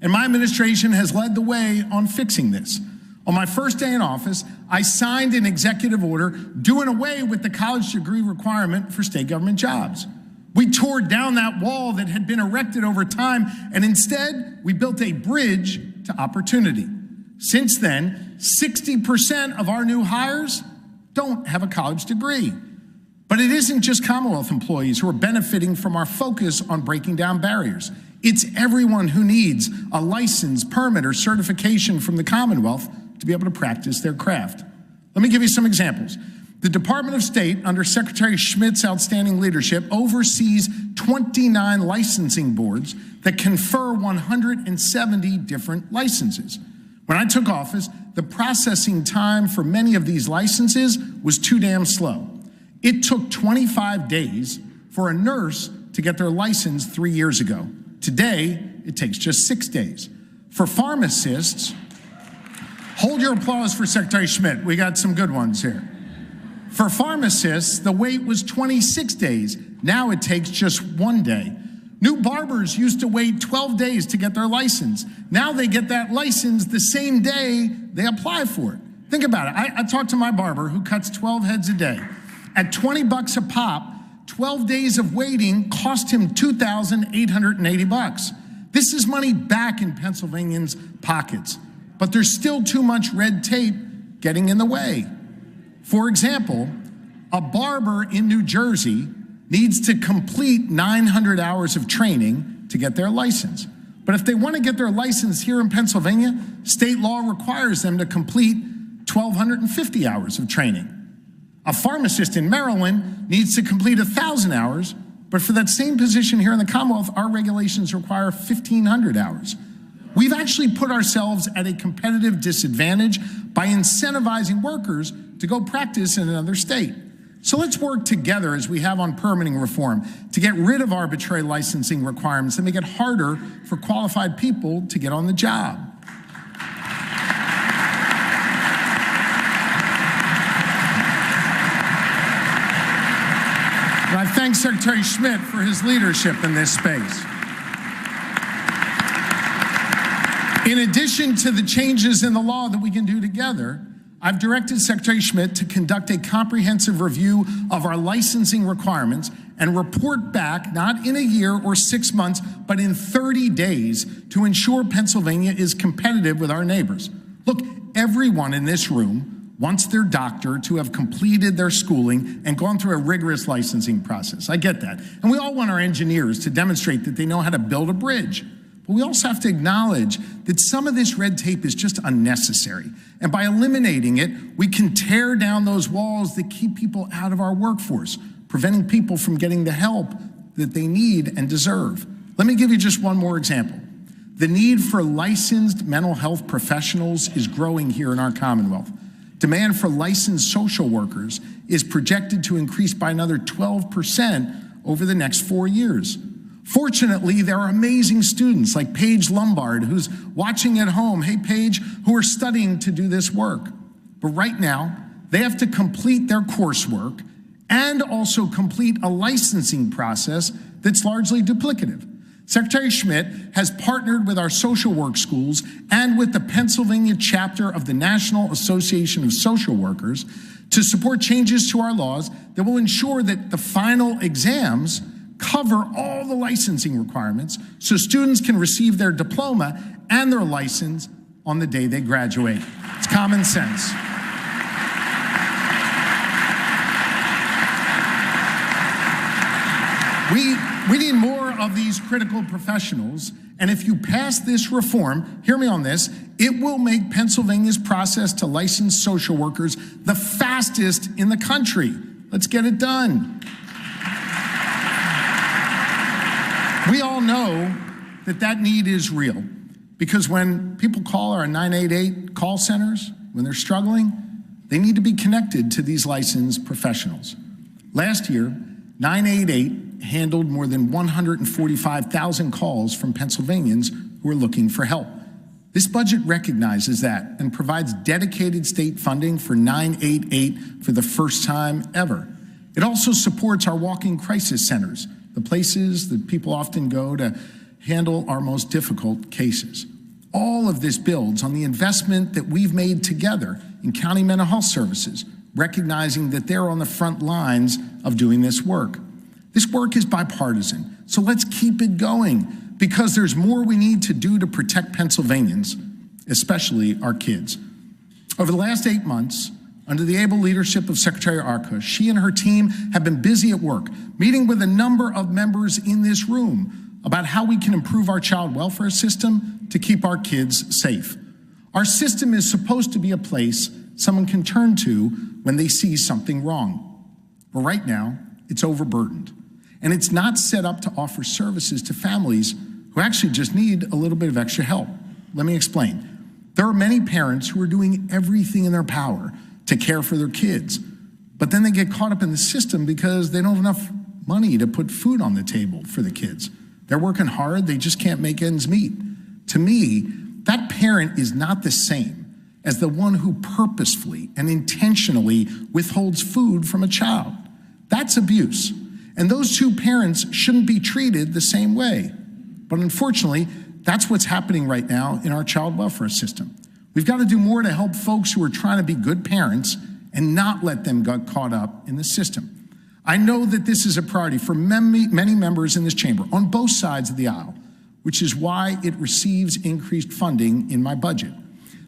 And my administration has led the way on fixing this. On my first day in office, I signed an executive order doing away with the college degree requirement for state government jobs. We tore down that wall that had been erected over time, and instead, we built a bridge to opportunity. Since then, 60% of our new hires don't have a college degree. But it isn't just Commonwealth employees who are benefiting from our focus on breaking down barriers. It's everyone who needs a license, permit, or certification from the Commonwealth to be able to practice their craft. Let me give you some examples. The Department of State, under Secretary Schmidt's outstanding leadership, oversees 29 licensing boards that confer 170 different licenses. When I took office, the processing time for many of these licenses was too damn slow. It took 25 days for a nurse to get their license 3 years ago. Today, it takes just 6 days. For pharmacists, hold your applause for Secretary Schmidt. We got some good ones here. For pharmacists, the wait was 26 days. Now it takes just 1 day. New barbers used to wait 12 days to get their license. Now they get that license the same day they apply for it. Think about it. I talked to my barber who cuts 12 heads a day. At $20 a pop, 12 days of waiting cost him $2,880. This is money back in Pennsylvanians' pockets. But there's still too much red tape getting in the way. For example, a barber in New Jersey needs to complete 900 hours of training to get their license. But if they want to get their license here in Pennsylvania, state law requires them to complete 1,250 hours of training. A pharmacist in Maryland needs to complete 1,000 hours, but for that same position here in the Commonwealth, our regulations require 1,500 hours. We've actually put ourselves at a competitive disadvantage by incentivizing workers to go practice in another state. So let's work together, as we have on permitting reform, to get rid of arbitrary licensing requirements and make it harder for qualified people to get on the job. And I thank Secretary Schmidt for his leadership in this space. In addition to the changes in the law that we can do together, I've directed Secretary Schmidt to conduct a comprehensive review of our licensing requirements and report back, not in a year or 6 months, but in 30 days, to ensure Pennsylvania is competitive with our neighbors. Look, everyone in this room wants their doctor to have completed their schooling and gone through a rigorous licensing process. I get that. And we all want our engineers to demonstrate that they know how to build a bridge. But we also have to acknowledge that some of this red tape is just unnecessary. And by eliminating it, we can tear down those walls that keep people out of our workforce, preventing people from getting the help that they need and deserve. Let me give you just one more example. The need for licensed mental health professionals is growing here in our Commonwealth. Demand for licensed social workers is projected to increase by another 12% over the next 4 years. Fortunately, there are amazing students like Paige Lombard, who's watching at home, hey Paige, who are studying to do this work. But right now, they have to complete their coursework and also complete a licensing process that's largely duplicative. Secretary Schmidt has partnered with our social work schools and with the Pennsylvania chapter of the National Association of Social Workers to support changes to our laws that will ensure that the final exams cover all the licensing requirements so students can receive their diploma and their license on the day they graduate. It's common sense. We need more of these critical professionals, and if you pass this reform, hear me on this, it will make Pennsylvania's process to license social workers the fastest in the country. Let's get it done. We all know that that need is real, because when people call our 988 call centers, when they're struggling, they need to be connected to these licensed professionals. Last year, 988 handled more than 145,000 calls from Pennsylvanians who are looking for help. This budget recognizes that and provides dedicated state funding for 988 for the first time ever. It also supports our walk-in crisis centers, the places that people often go to handle our most difficult cases. All of this builds on the investment that we've made together in county mental health services, recognizing that they're on the front lines of doing this work. This work is bipartisan, so let's keep it going, because there's more we need to do to protect Pennsylvanians, especially our kids. Over the last 8 months, under the able leadership of Secretary Arkush, she and her team have been busy at work, meeting with a number of members in this room about how we can improve our child welfare system to keep our kids safe. Our system is supposed to be a place someone can turn to when they see something wrong. But right now, it's overburdened. And it's not set up to offer services to families who actually just need a little bit of extra help. Let me explain. There are many parents who are doing everything in their power to care for their kids, but then they get caught up in the system because they don't have enough money to put food on the table for the kids. They're working hard, they just can't make ends meet. To me, that parent is not the same as the one who purposefully and intentionally withholds food from a child. That's abuse. And those two parents shouldn't be treated the same way. But unfortunately, that's what's happening right now in our child welfare system. We've got to do more to help folks who are trying to be good parents and not let them get caught up in the system. I know that this is a priority for many members in this chamber on both sides of the aisle, which is why it receives increased funding in my budget.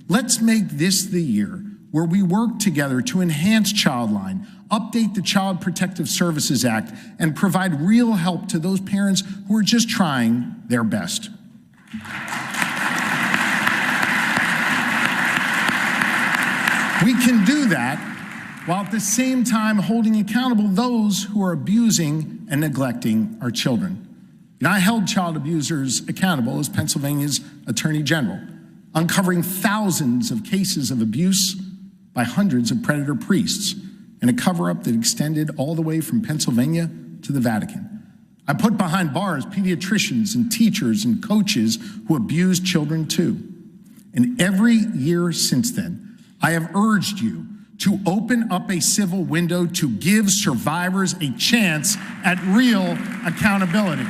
Let's make this the year where we work together to enhance Childline, update the Child Protective Services Act, and provide real help to those parents who are just trying their best. We can do that while at the same time holding accountable those who are abusing and neglecting our children. And I held child abusers accountable as Pennsylvania's Attorney General, uncovering thousands of cases of abuse by hundreds of predator priests in a cover-up that extended all the way from Pennsylvania to the Vatican. I put behind bars pediatricians and teachers and coaches who abused children too. And every year since then, I have urged you to open up a civil window to give survivors a chance at real accountability.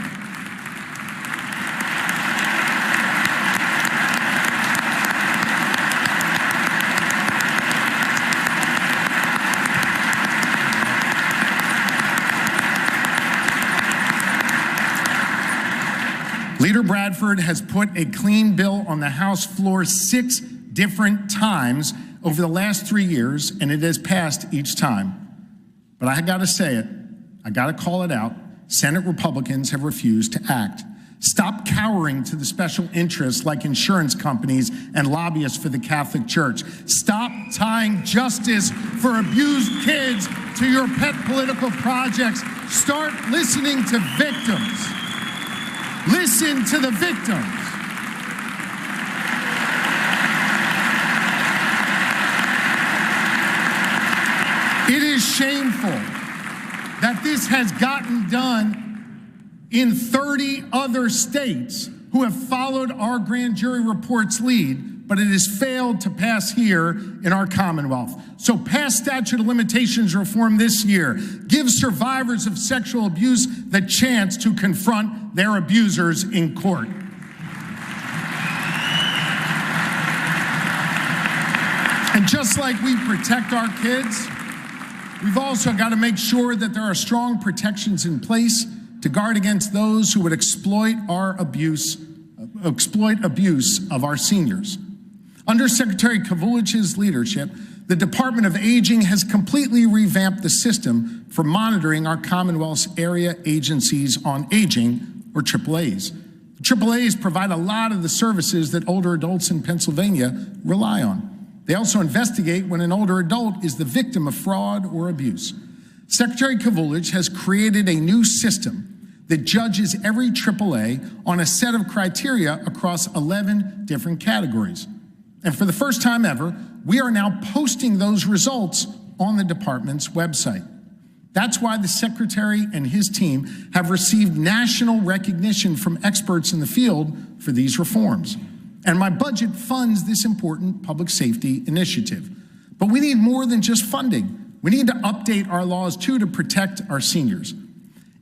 Leader Bradford has put a clean bill on the House floor 6 different times over the last 3 years, and it has passed each time. But I gotta say it, I gotta call it out. Senate Republicans have refused to act. Stop cowering to the special interests like insurance companies and lobbyists for the Catholic Church. Stop tying justice for abused kids to your pet political projects. Start listening to victims. Listen to the victims. It is shameful that this has gotten done in 30 other states who have followed our grand jury report's lead, but it has failed to pass here in our Commonwealth. So pass statute of limitations reform this year. Give survivors of sexual abuse the chance to confront their abusers in court. And just like we protect our kids, we've also got to make sure that there are strong protections in place to guard against those who would exploit abuse of our seniors. Under Secretary Kavulich's leadership, the Department of Aging has completely revamped the system for monitoring our Commonwealth's area agencies on aging, or AAAs. AAAs provide a lot of the services that older adults in Pennsylvania rely on. They also investigate when an older adult is the victim of fraud or abuse. Secretary Kavulich has created a new system that judges every AAA on a set of criteria across 11 different categories. And for the first time ever, we are now posting those results on the department's website. That's why the secretary and his team have received national recognition from experts in the field for these reforms. And my budget funds this important public safety initiative. But we need more than just funding. We need to update our laws, too, to protect our seniors.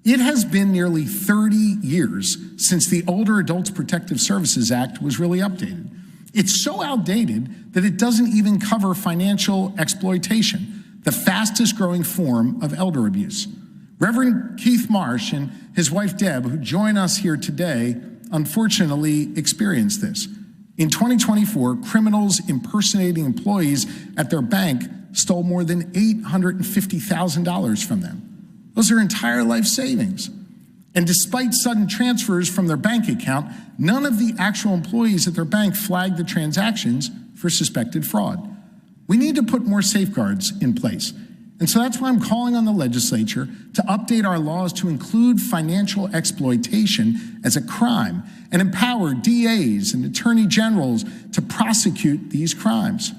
It has been nearly 30 years since the Older Adults Protective Services Act was really updated. It's so outdated that it doesn't even cover financial exploitation, the fastest growing form of elder abuse. Reverend Keith Marsh and his wife Deb, who join us here today, unfortunately experienced this. In 2024, criminals impersonating employees at their bank stole more than $850,000 from them. Those are entire life savings. And despite sudden transfers from their bank account, none of the actual employees at their bank flagged the transactions for suspected fraud. We need to put more safeguards in place. And so that's why I'm calling on the legislature to update our laws to include financial exploitation as a crime and empower DAs and attorney generals to prosecute these crimes.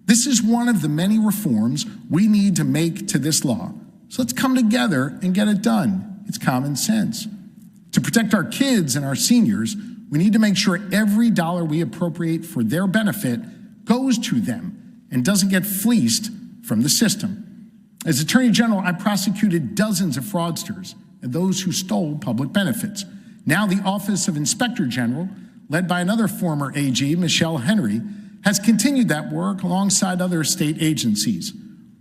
This is one of the many reforms we need to make to this law. So let's come together and get it done. It's common sense. To protect our kids and our seniors, we need to make sure every dollar we appropriate for their benefit goes to them and doesn't get fleeced from the system. As Attorney General, I prosecuted dozens of fraudsters and those who stole public benefits. Now the Office of Inspector General, led by another former AG, Michelle Henry, has continued that work alongside other state agencies.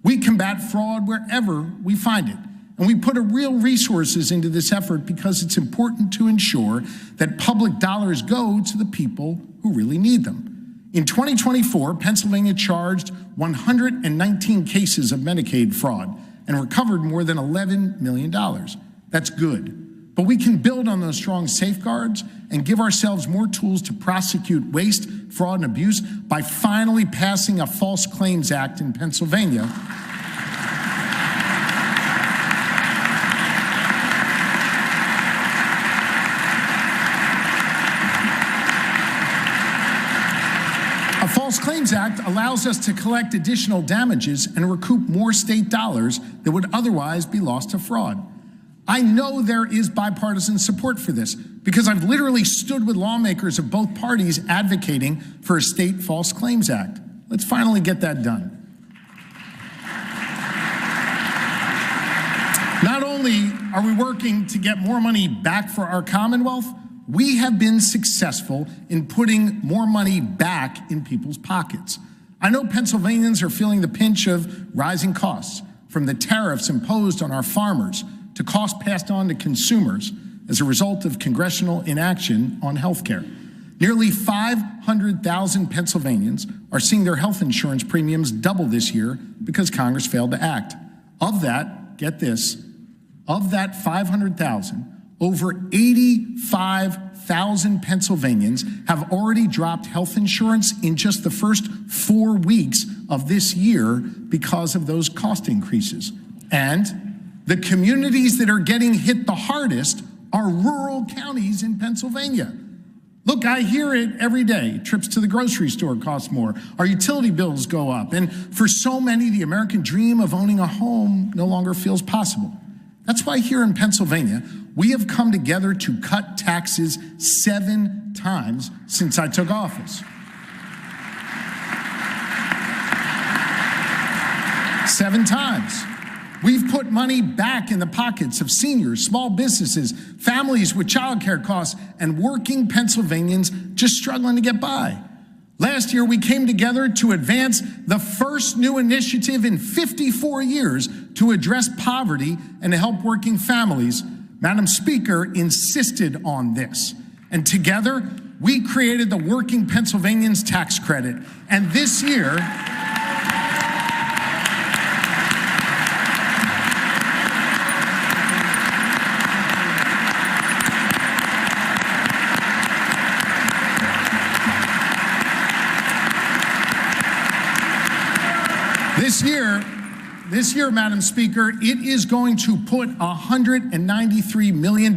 We combat fraud wherever we find it, and we put real resources into this effort because it's important to ensure that public dollars go to the people who really need them. In 2024, Pennsylvania charged 119 cases of Medicaid fraud and recovered more than $11 million. That's good. But we can build on those strong safeguards and give ourselves more tools to prosecute waste, fraud, and abuse by finally passing a False Claims Act in Pennsylvania. A False Claims Act allows us to collect additional damages and recoup more state dollars that would otherwise be lost to fraud. I know there is bipartisan support for this because I've literally stood with lawmakers of both parties advocating for a state False Claims Act. Let's finally get that done. Not only are we working to get more money back for our Commonwealth, we have been successful in putting more money back in people's pockets. I know Pennsylvanians are feeling the pinch of rising costs, from the tariffs imposed on our farmers to costs passed on to consumers as a result of congressional inaction on health care. Nearly 500,000 Pennsylvanians are seeing their health insurance premiums double this year because Congress failed to act. Of that, get this, of that 500,000, over 85,000 Pennsylvanians have already dropped health insurance in just the first 4 weeks of this year because of those cost increases. And the communities that are getting hit the hardest are rural counties in Pennsylvania. Look, I hear it every day. Trips to the grocery store cost more. Our utility bills go up. And for so many, the American dream of owning a home no longer feels possible. That's why here in Pennsylvania, we have come together to cut taxes 7 times since I took office. 7 times. We've put money back in the pockets of seniors, small businesses, families with childcare costs, and working Pennsylvanians just struggling to get by. Last year, we came together to advance the first new initiative in 54 years to address poverty and to help working families. Madam Speaker insisted on this. And together, we created the Working Pennsylvanians Tax Credit. And this year, This year, Madam Speaker, it is going to put $193 million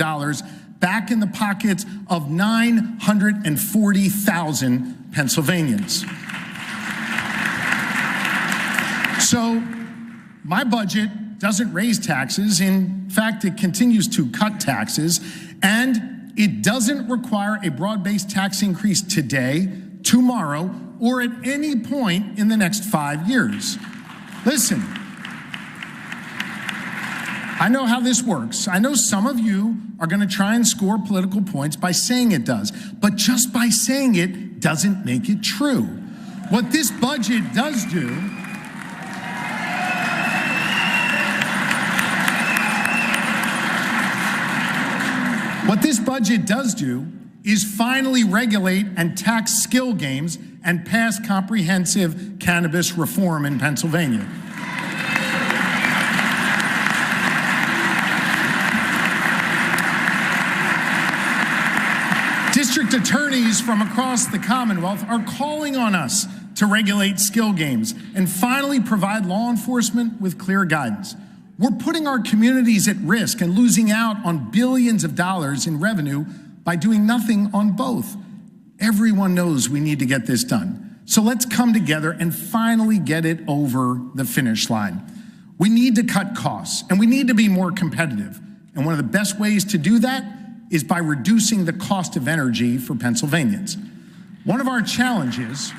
back in the pockets of 940,000 Pennsylvanians. So my budget doesn't raise taxes. In fact, it continues to cut taxes, and it doesn't require a broad-based tax increase today tomorrow, or at any point in the next 5 years. Listen, I know how this works. I know some of you are going to try and score political points by saying it does, but just by saying it doesn't make it true. What this budget does do is finally regulate and tax skill games and pass comprehensive cannabis reform in Pennsylvania. District attorneys from across the Commonwealth are calling on us to regulate skill games and finally provide law enforcement with clear guidance. We're putting our communities at risk and losing out on billions of dollars in revenue by doing nothing on both. Everyone knows we need to get this done. So let's come together and finally get it over the finish line. We need to cut costs and we need to be more competitive. And one of the best ways to do that is by reducing the cost of energy for Pennsylvanians. One of our challenges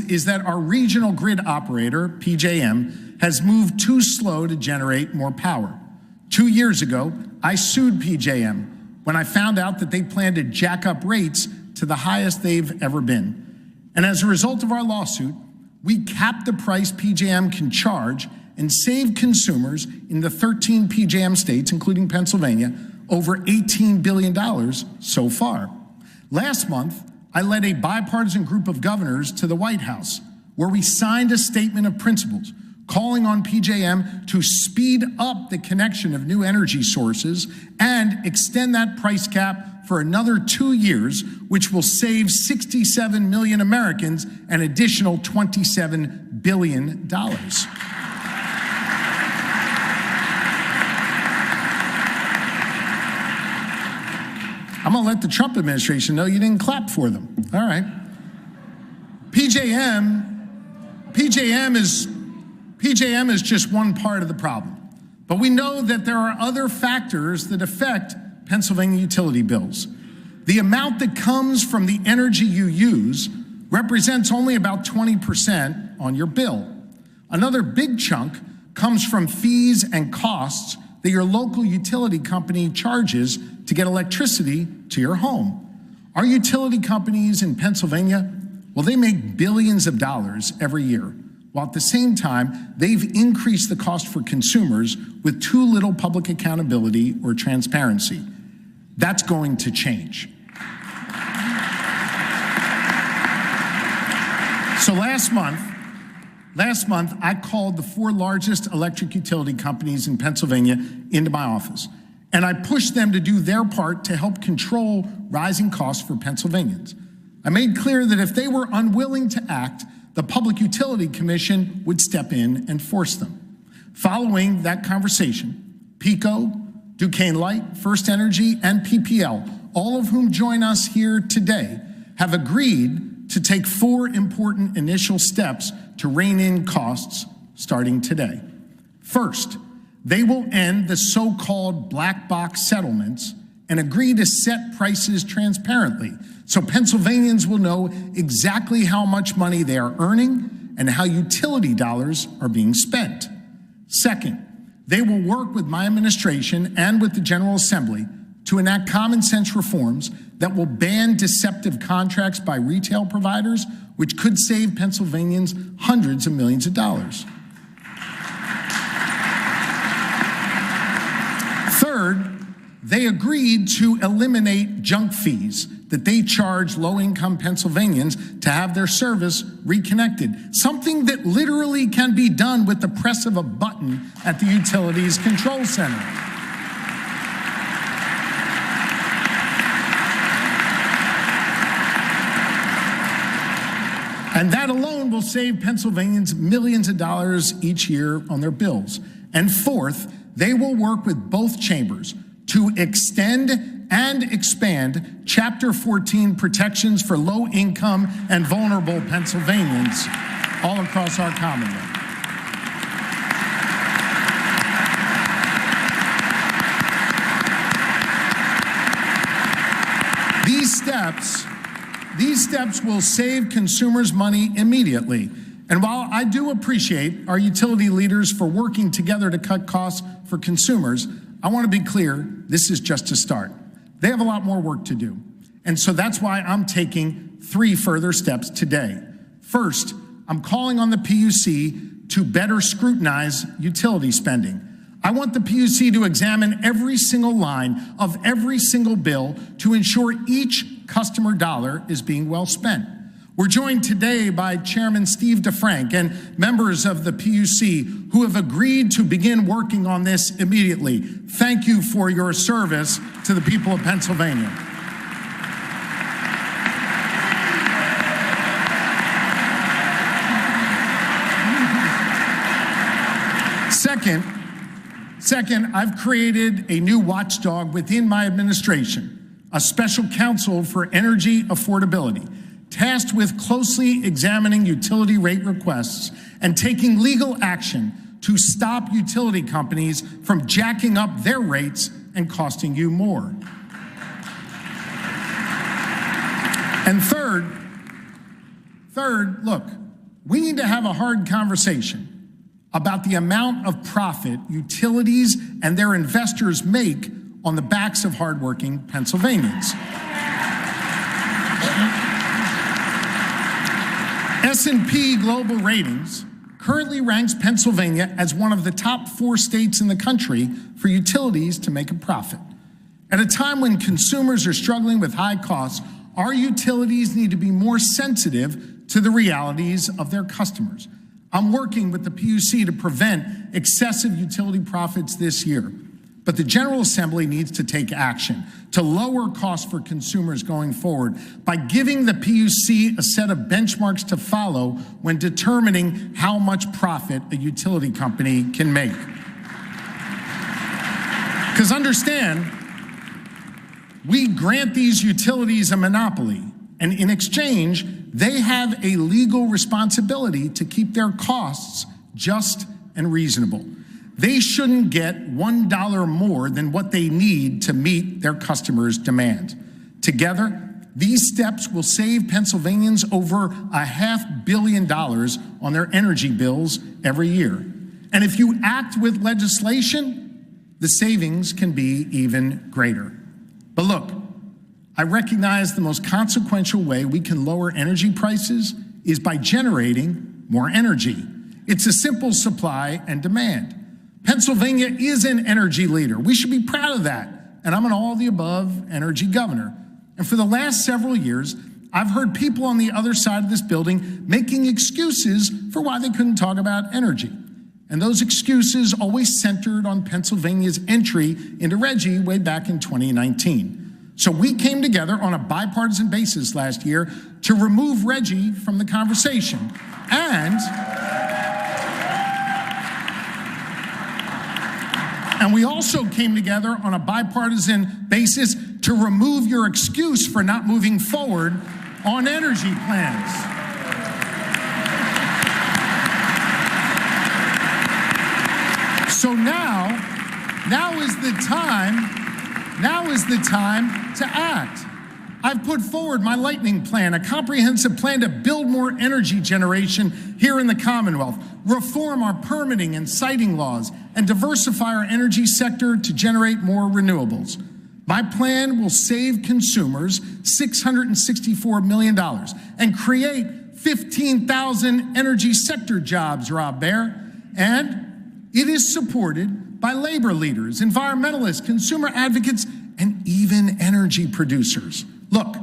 is that our regional grid operator, PJM, has moved too slow to generate more power. 2 years ago, I sued PJM when I found out that they planned to jack up rates to the highest they've ever been. And as a result of our lawsuit, we capped the price PJM can charge and save consumers in the 13 PJM states, including Pennsylvania, over $18 billion so far. Last month, I led a bipartisan group of governors to the White House, where we signed a statement of principles calling on PJM to speed up the connection of new energy sources and extend that price cap for another 2 years, which will save 67 million Americans an additional $27 billion. I'm going to let the Trump administration know you didn't clap for them. All right. PJM is just one part of the problem. But we know that there are other factors that affect Pennsylvania utility bills. The amount that comes from the energy you use represents only about 20% on your bill. Another big chunk comes from fees and costs that your local utility company charges to get electricity to your home. Our utility companies in Pennsylvania, well, they make billions of dollars every year, while at the same time, they've increased the cost for consumers with too little public accountability or transparency. That's going to change. So last month, I called the 4 largest electric utility companies in Pennsylvania into my office, and I pushed them to do their part to help control rising costs for Pennsylvanians. I made clear that if they were unwilling to act, the Public Utility Commission would step in and force them. Following that conversation, PECO, Duquesne Light, First Energy, and PPL, all of whom join us here today, have agreed to take 4 important initial steps to rein in costs starting today. First, they will end the so-called black box settlements and agree to set prices transparently so Pennsylvanians will know exactly how much money they are earning and how utility dollars are being spent. Second, they will work with my administration and with the General Assembly to enact common sense reforms that will ban deceptive contracts by retail providers, which could save Pennsylvanians hundreds of millions of dollars. Third, they agreed to eliminate junk fees that they charge low-income Pennsylvanians to have their service reconnected, something that literally can be done with the press of a button at the utilities control center. And that alone will save Pennsylvanians millions of dollars each year on their bills. And fourth, they will work with both chambers to extend and expand Chapter 14 protections for low-income and vulnerable Pennsylvanians all across our Commonwealth. These steps will save consumers money immediately. And while I do appreciate our utility leaders for working together to cut costs for consumers, I want to be clear, this is just a start. They have a lot more work to do. And so that's why I'm taking 3 further steps today. First, I'm calling on the PUC to better scrutinize utility spending. I want the PUC to examine every single line of every single bill to ensure each customer dollar is being well spent. We're joined today by Chairman Steve DeFrank and members of the PUC who have agreed to begin working on this immediately. Thank you for your service to the people of Pennsylvania. Second, I've created a new watchdog within my administration, a special counsel for energy affordability, tasked with closely examining utility rate requests and taking legal action to stop utility companies from jacking up their rates and costing you more. And third, look, we need to have a hard conversation about the amount of profit utilities and their investors make on the backs of hardworking Pennsylvanians. S&P Global Ratings currently ranks Pennsylvania as one of the top 4 states in the country for utilities to make a profit. At a time when consumers are struggling with high costs, our utilities need to be more sensitive to the realities of their customers. I'm working with the PUC to prevent excessive utility profits this year. But the General Assembly needs to take action to lower costs for consumers going forward by giving the PUC a set of benchmarks to follow when determining how much profit a utility company can make. Because understand, we grant these utilities a monopoly, and in exchange, they have a legal responsibility to keep their costs just and reasonable. They shouldn't get $1 more than what they need to meet their customers' demand. Together, these steps will save Pennsylvanians over $500 million on their energy bills every year. And if you act with legislation, the savings can be even greater. But look, I recognize the most consequential way we can lower energy prices is by generating more energy. It's a simple supply and demand. Pennsylvania is an energy leader. We should be proud of that. And I'm an all-of-the-above energy governor. And for the last several years, I've heard people on the other side of this building making excuses for why they couldn't talk about energy. And those excuses always centered on Pennsylvania's entry into RGGI way back in 2019. So we came together on a bipartisan basis last year to remove RGGI from the conversation. And we also came together on a bipartisan basis to remove your excuse for not moving forward on energy plans. So now is the time to act. I've put forward my lightning plan, a comprehensive plan to build more energy generation here in the Commonwealth, reform our permitting and siting laws, and diversify our energy sector to generate more renewables. My plan will save consumers $664 million and create 15,000 energy sector jobs, Rob Baer. And it is supported by labor leaders, environmentalists, consumer advocates, and even energy producers. Look,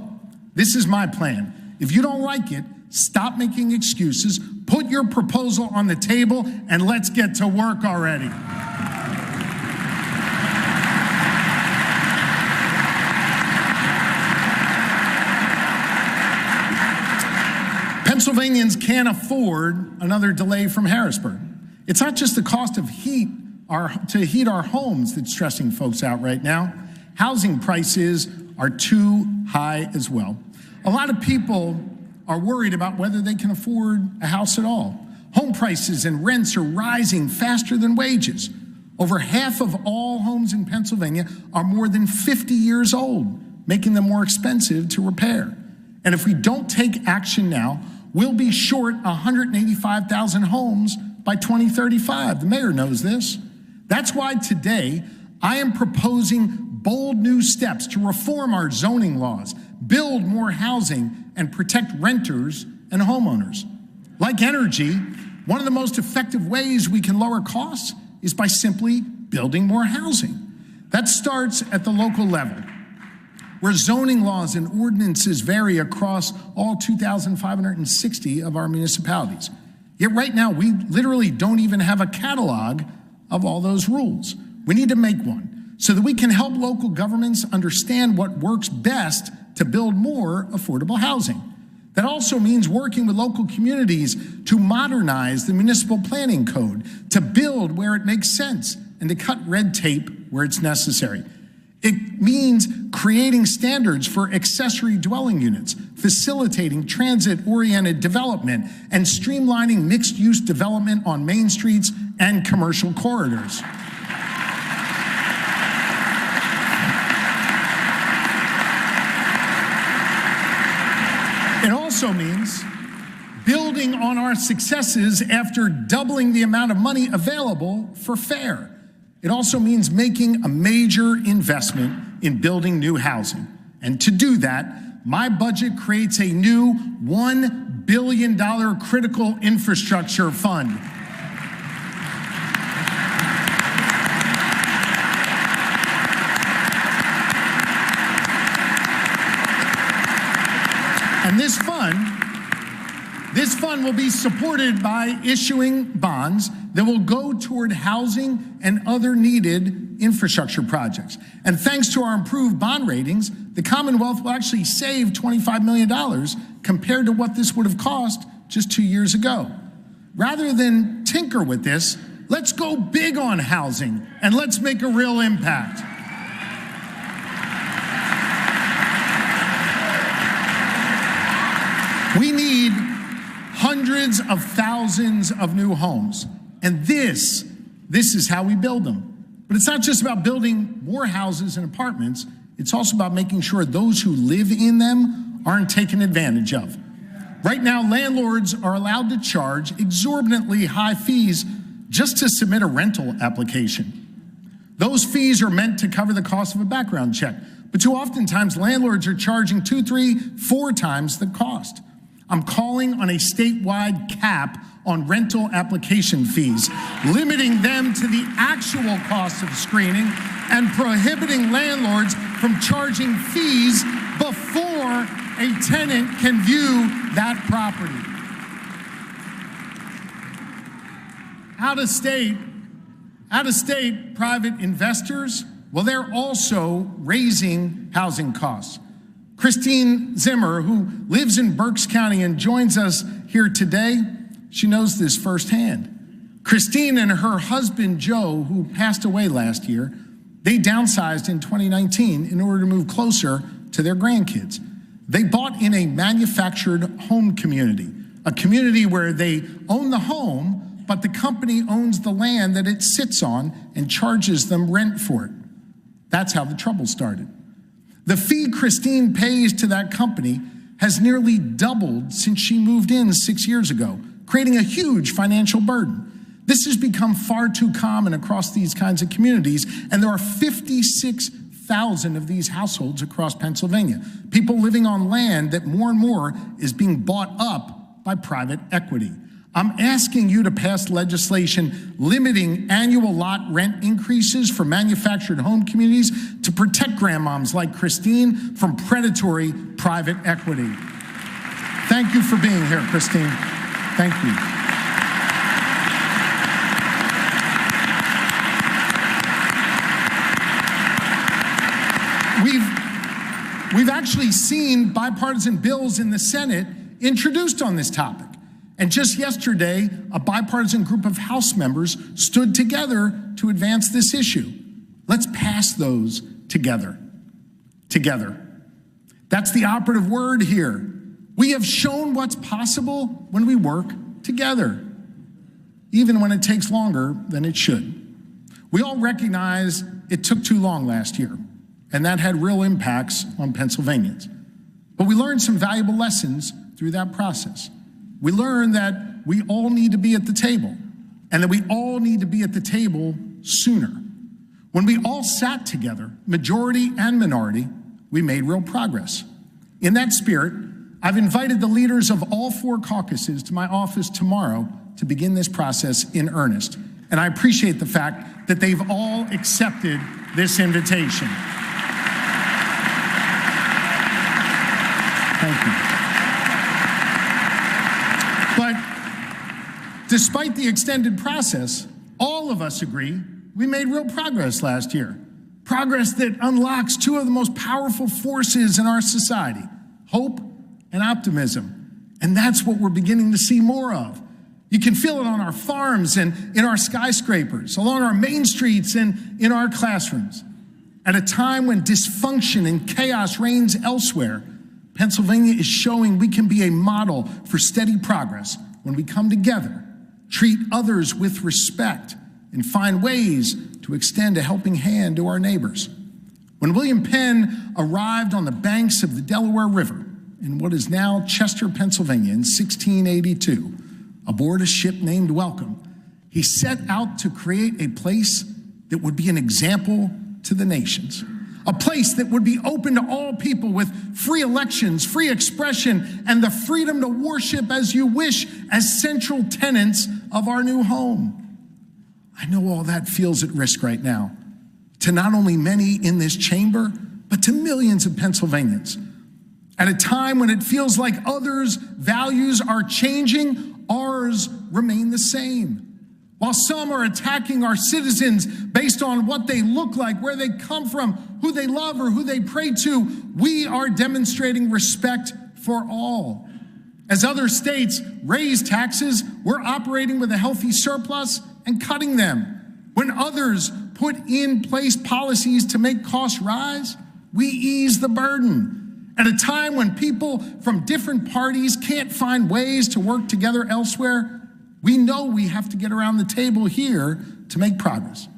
this is my plan. If you don't like it, stop making excuses, put your proposal on the table, and let's get to work already. Pennsylvanians can't afford another delay from Harrisburg. It's not just the cost of heat to heat our homes that's stressing folks out right now. Housing prices are too high as well. A lot of people are worried about whether they can afford a house at all. Home prices and rents are rising faster than wages. Over half of all homes in Pennsylvania are more than 50 years old, making them more expensive to repair. And if we don't take action now, we'll be short 185,000 homes by 2035. The mayor knows this. That's why today I am proposing bold new steps to reform our zoning laws, build more housing, and protect renters and homeowners. Like energy, one of the most effective ways we can lower costs is by simply building more housing. That starts at the local level, where zoning laws and ordinances vary across all 2,560 of our municipalities. Yet right now, we literally don't even have a catalog of all those rules. We need to make one so that we can help local governments understand what works best to build more affordable housing. That also means working with local communities to modernize the municipal planning code, to build where it makes sense, and to cut red tape where it's necessary. It means creating standards for accessory dwelling units, facilitating transit-oriented development, and streamlining mixed-use development on main streets and commercial corridors. It also means building on our successes after doubling the amount of money available for FAIR. It also means making a major investment in building new housing. And to do that, my budget creates a new $1 billion critical infrastructure fund. And this fund will be supported by issuing bonds that will go toward housing and other needed infrastructure projects. And thanks to our improved bond ratings, the Commonwealth will actually save $25 million compared to what this would have cost just 2 years ago. Rather than tinker with this, let's go big on housing and let's make a real impact. We need hundreds of thousands of new homes. And this is how we build them. But it's not just about building more houses and apartments. It's also about making sure those who live in them aren't taken advantage of. Right now, landlords are allowed to charge exorbitantly high fees just to submit a rental application. Those fees are meant to cover the cost of a background check. But too oftentimes, landlords are charging 2, 3, 4 times the cost. I'm calling on a statewide cap on rental application fees, limiting them to the actual cost of screening and prohibiting landlords from charging fees before a tenant can view that property. Out-of-state private investors, well, they're also raising housing costs. Christine Zimmer, who lives in Berks County and joins us here today, she knows this firsthand. Christine and her husband, Joe, who passed away last year, they downsized in 2019 in order to move closer to their grandkids. They bought in a manufactured home community, a community where they own the home, but the company owns the land that it sits on and charges them rent for it. That's how the trouble started. The fee Christine pays to that company has nearly doubled since she moved in 6 years ago, creating a huge financial burden. This has become far too common across these kinds of communities, and there are 56,000 of these households across Pennsylvania, people living on land that more and more is being bought up by private equity. I'm asking you to pass legislation limiting annual lot rent increases for manufactured home communities to protect grandmoms like Christine from predatory private equity. Thank you for being here, Christine. Thank you. We've actually seen bipartisan bills in the Senate introduced on this topic. And just yesterday, a bipartisan group of House members stood together to advance this issue. Let's pass those together. Together. That's the operative word here. We have shown what's possible when we work together, even when it takes longer than it should. We all recognize it took too long last year, and that had real impacts on Pennsylvanians. But we learned some valuable lessons through that process. We learned that we all need to be at the table, and that we all need to be at the table sooner. When we all sat together, majority and minority, we made real progress. In that spirit, I've invited the leaders of all 4 caucuses to my office tomorrow to begin this process in earnest. And I appreciate the fact that they've all accepted this invitation. Thank you. But despite the extended process, all of us agree we made real progress last year. Progress that unlocks 2 of the most powerful forces in our society, hope and optimism. And that's what we're beginning to see more of. You can feel it on our farms and in our skyscrapers, along our main streets and in our classrooms. At a time when dysfunction and chaos reigns elsewhere, Pennsylvania is showing we can be a model for steady progress when we come together, treat others with respect, and find ways to extend a helping hand to our neighbors. When William Penn arrived on the banks of the Delaware River in what is now Chester, Pennsylvania in 1682, aboard a ship named Welcome, he set out to create a place that would be an example to the nations. A place that would be open to all people with free elections, free expression, and the freedom to worship as you wish as central tenets of our new home. I know all that feels at risk right now, to not only many in this chamber, but to millions of Pennsylvanians. At a time when it feels like others' values are changing, ours remain the same. While some are attacking our citizens based on what they look like, where they come from, who they love, or who they pray to, we are demonstrating respect for all. As other states raise taxes, we're operating with a healthy surplus and cutting them. When others put in place policies to make costs rise, we ease the burden. At a time when people from different parties can't find ways to work together elsewhere, we know we have to get around the table here to make progress.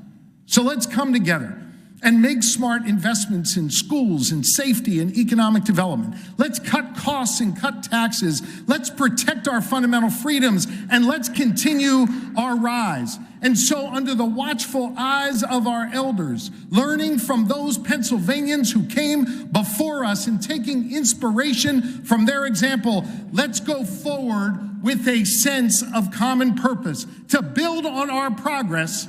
So let's come together and make smart investments in schools and safety and economic development. Let's cut costs and cut taxes. Let's protect our fundamental freedoms, and let's continue our rise. And so, under the watchful eyes of our elders, learning from those Pennsylvanians who came before us and taking inspiration from their example, let's go forward with a sense of common purpose to build on our progress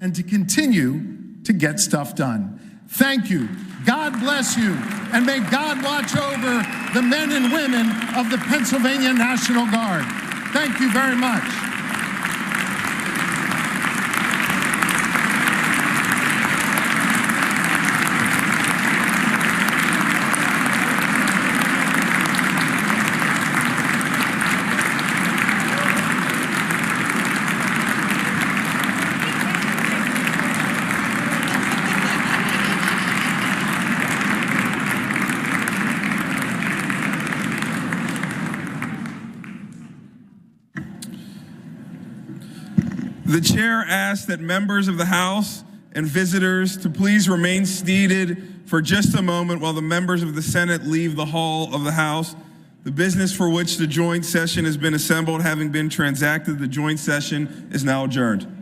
and to continue to get stuff done. Thank you. God bless you. And may God watch over the men and women of the Pennsylvania National Guard. Thank you very much. The chair asks that members of the House and visitors to please remain seated for just a moment while the members of the Senate leave the hall of the House. The business for which the joint session has been assembled having been transacted, the joint session is now adjourned.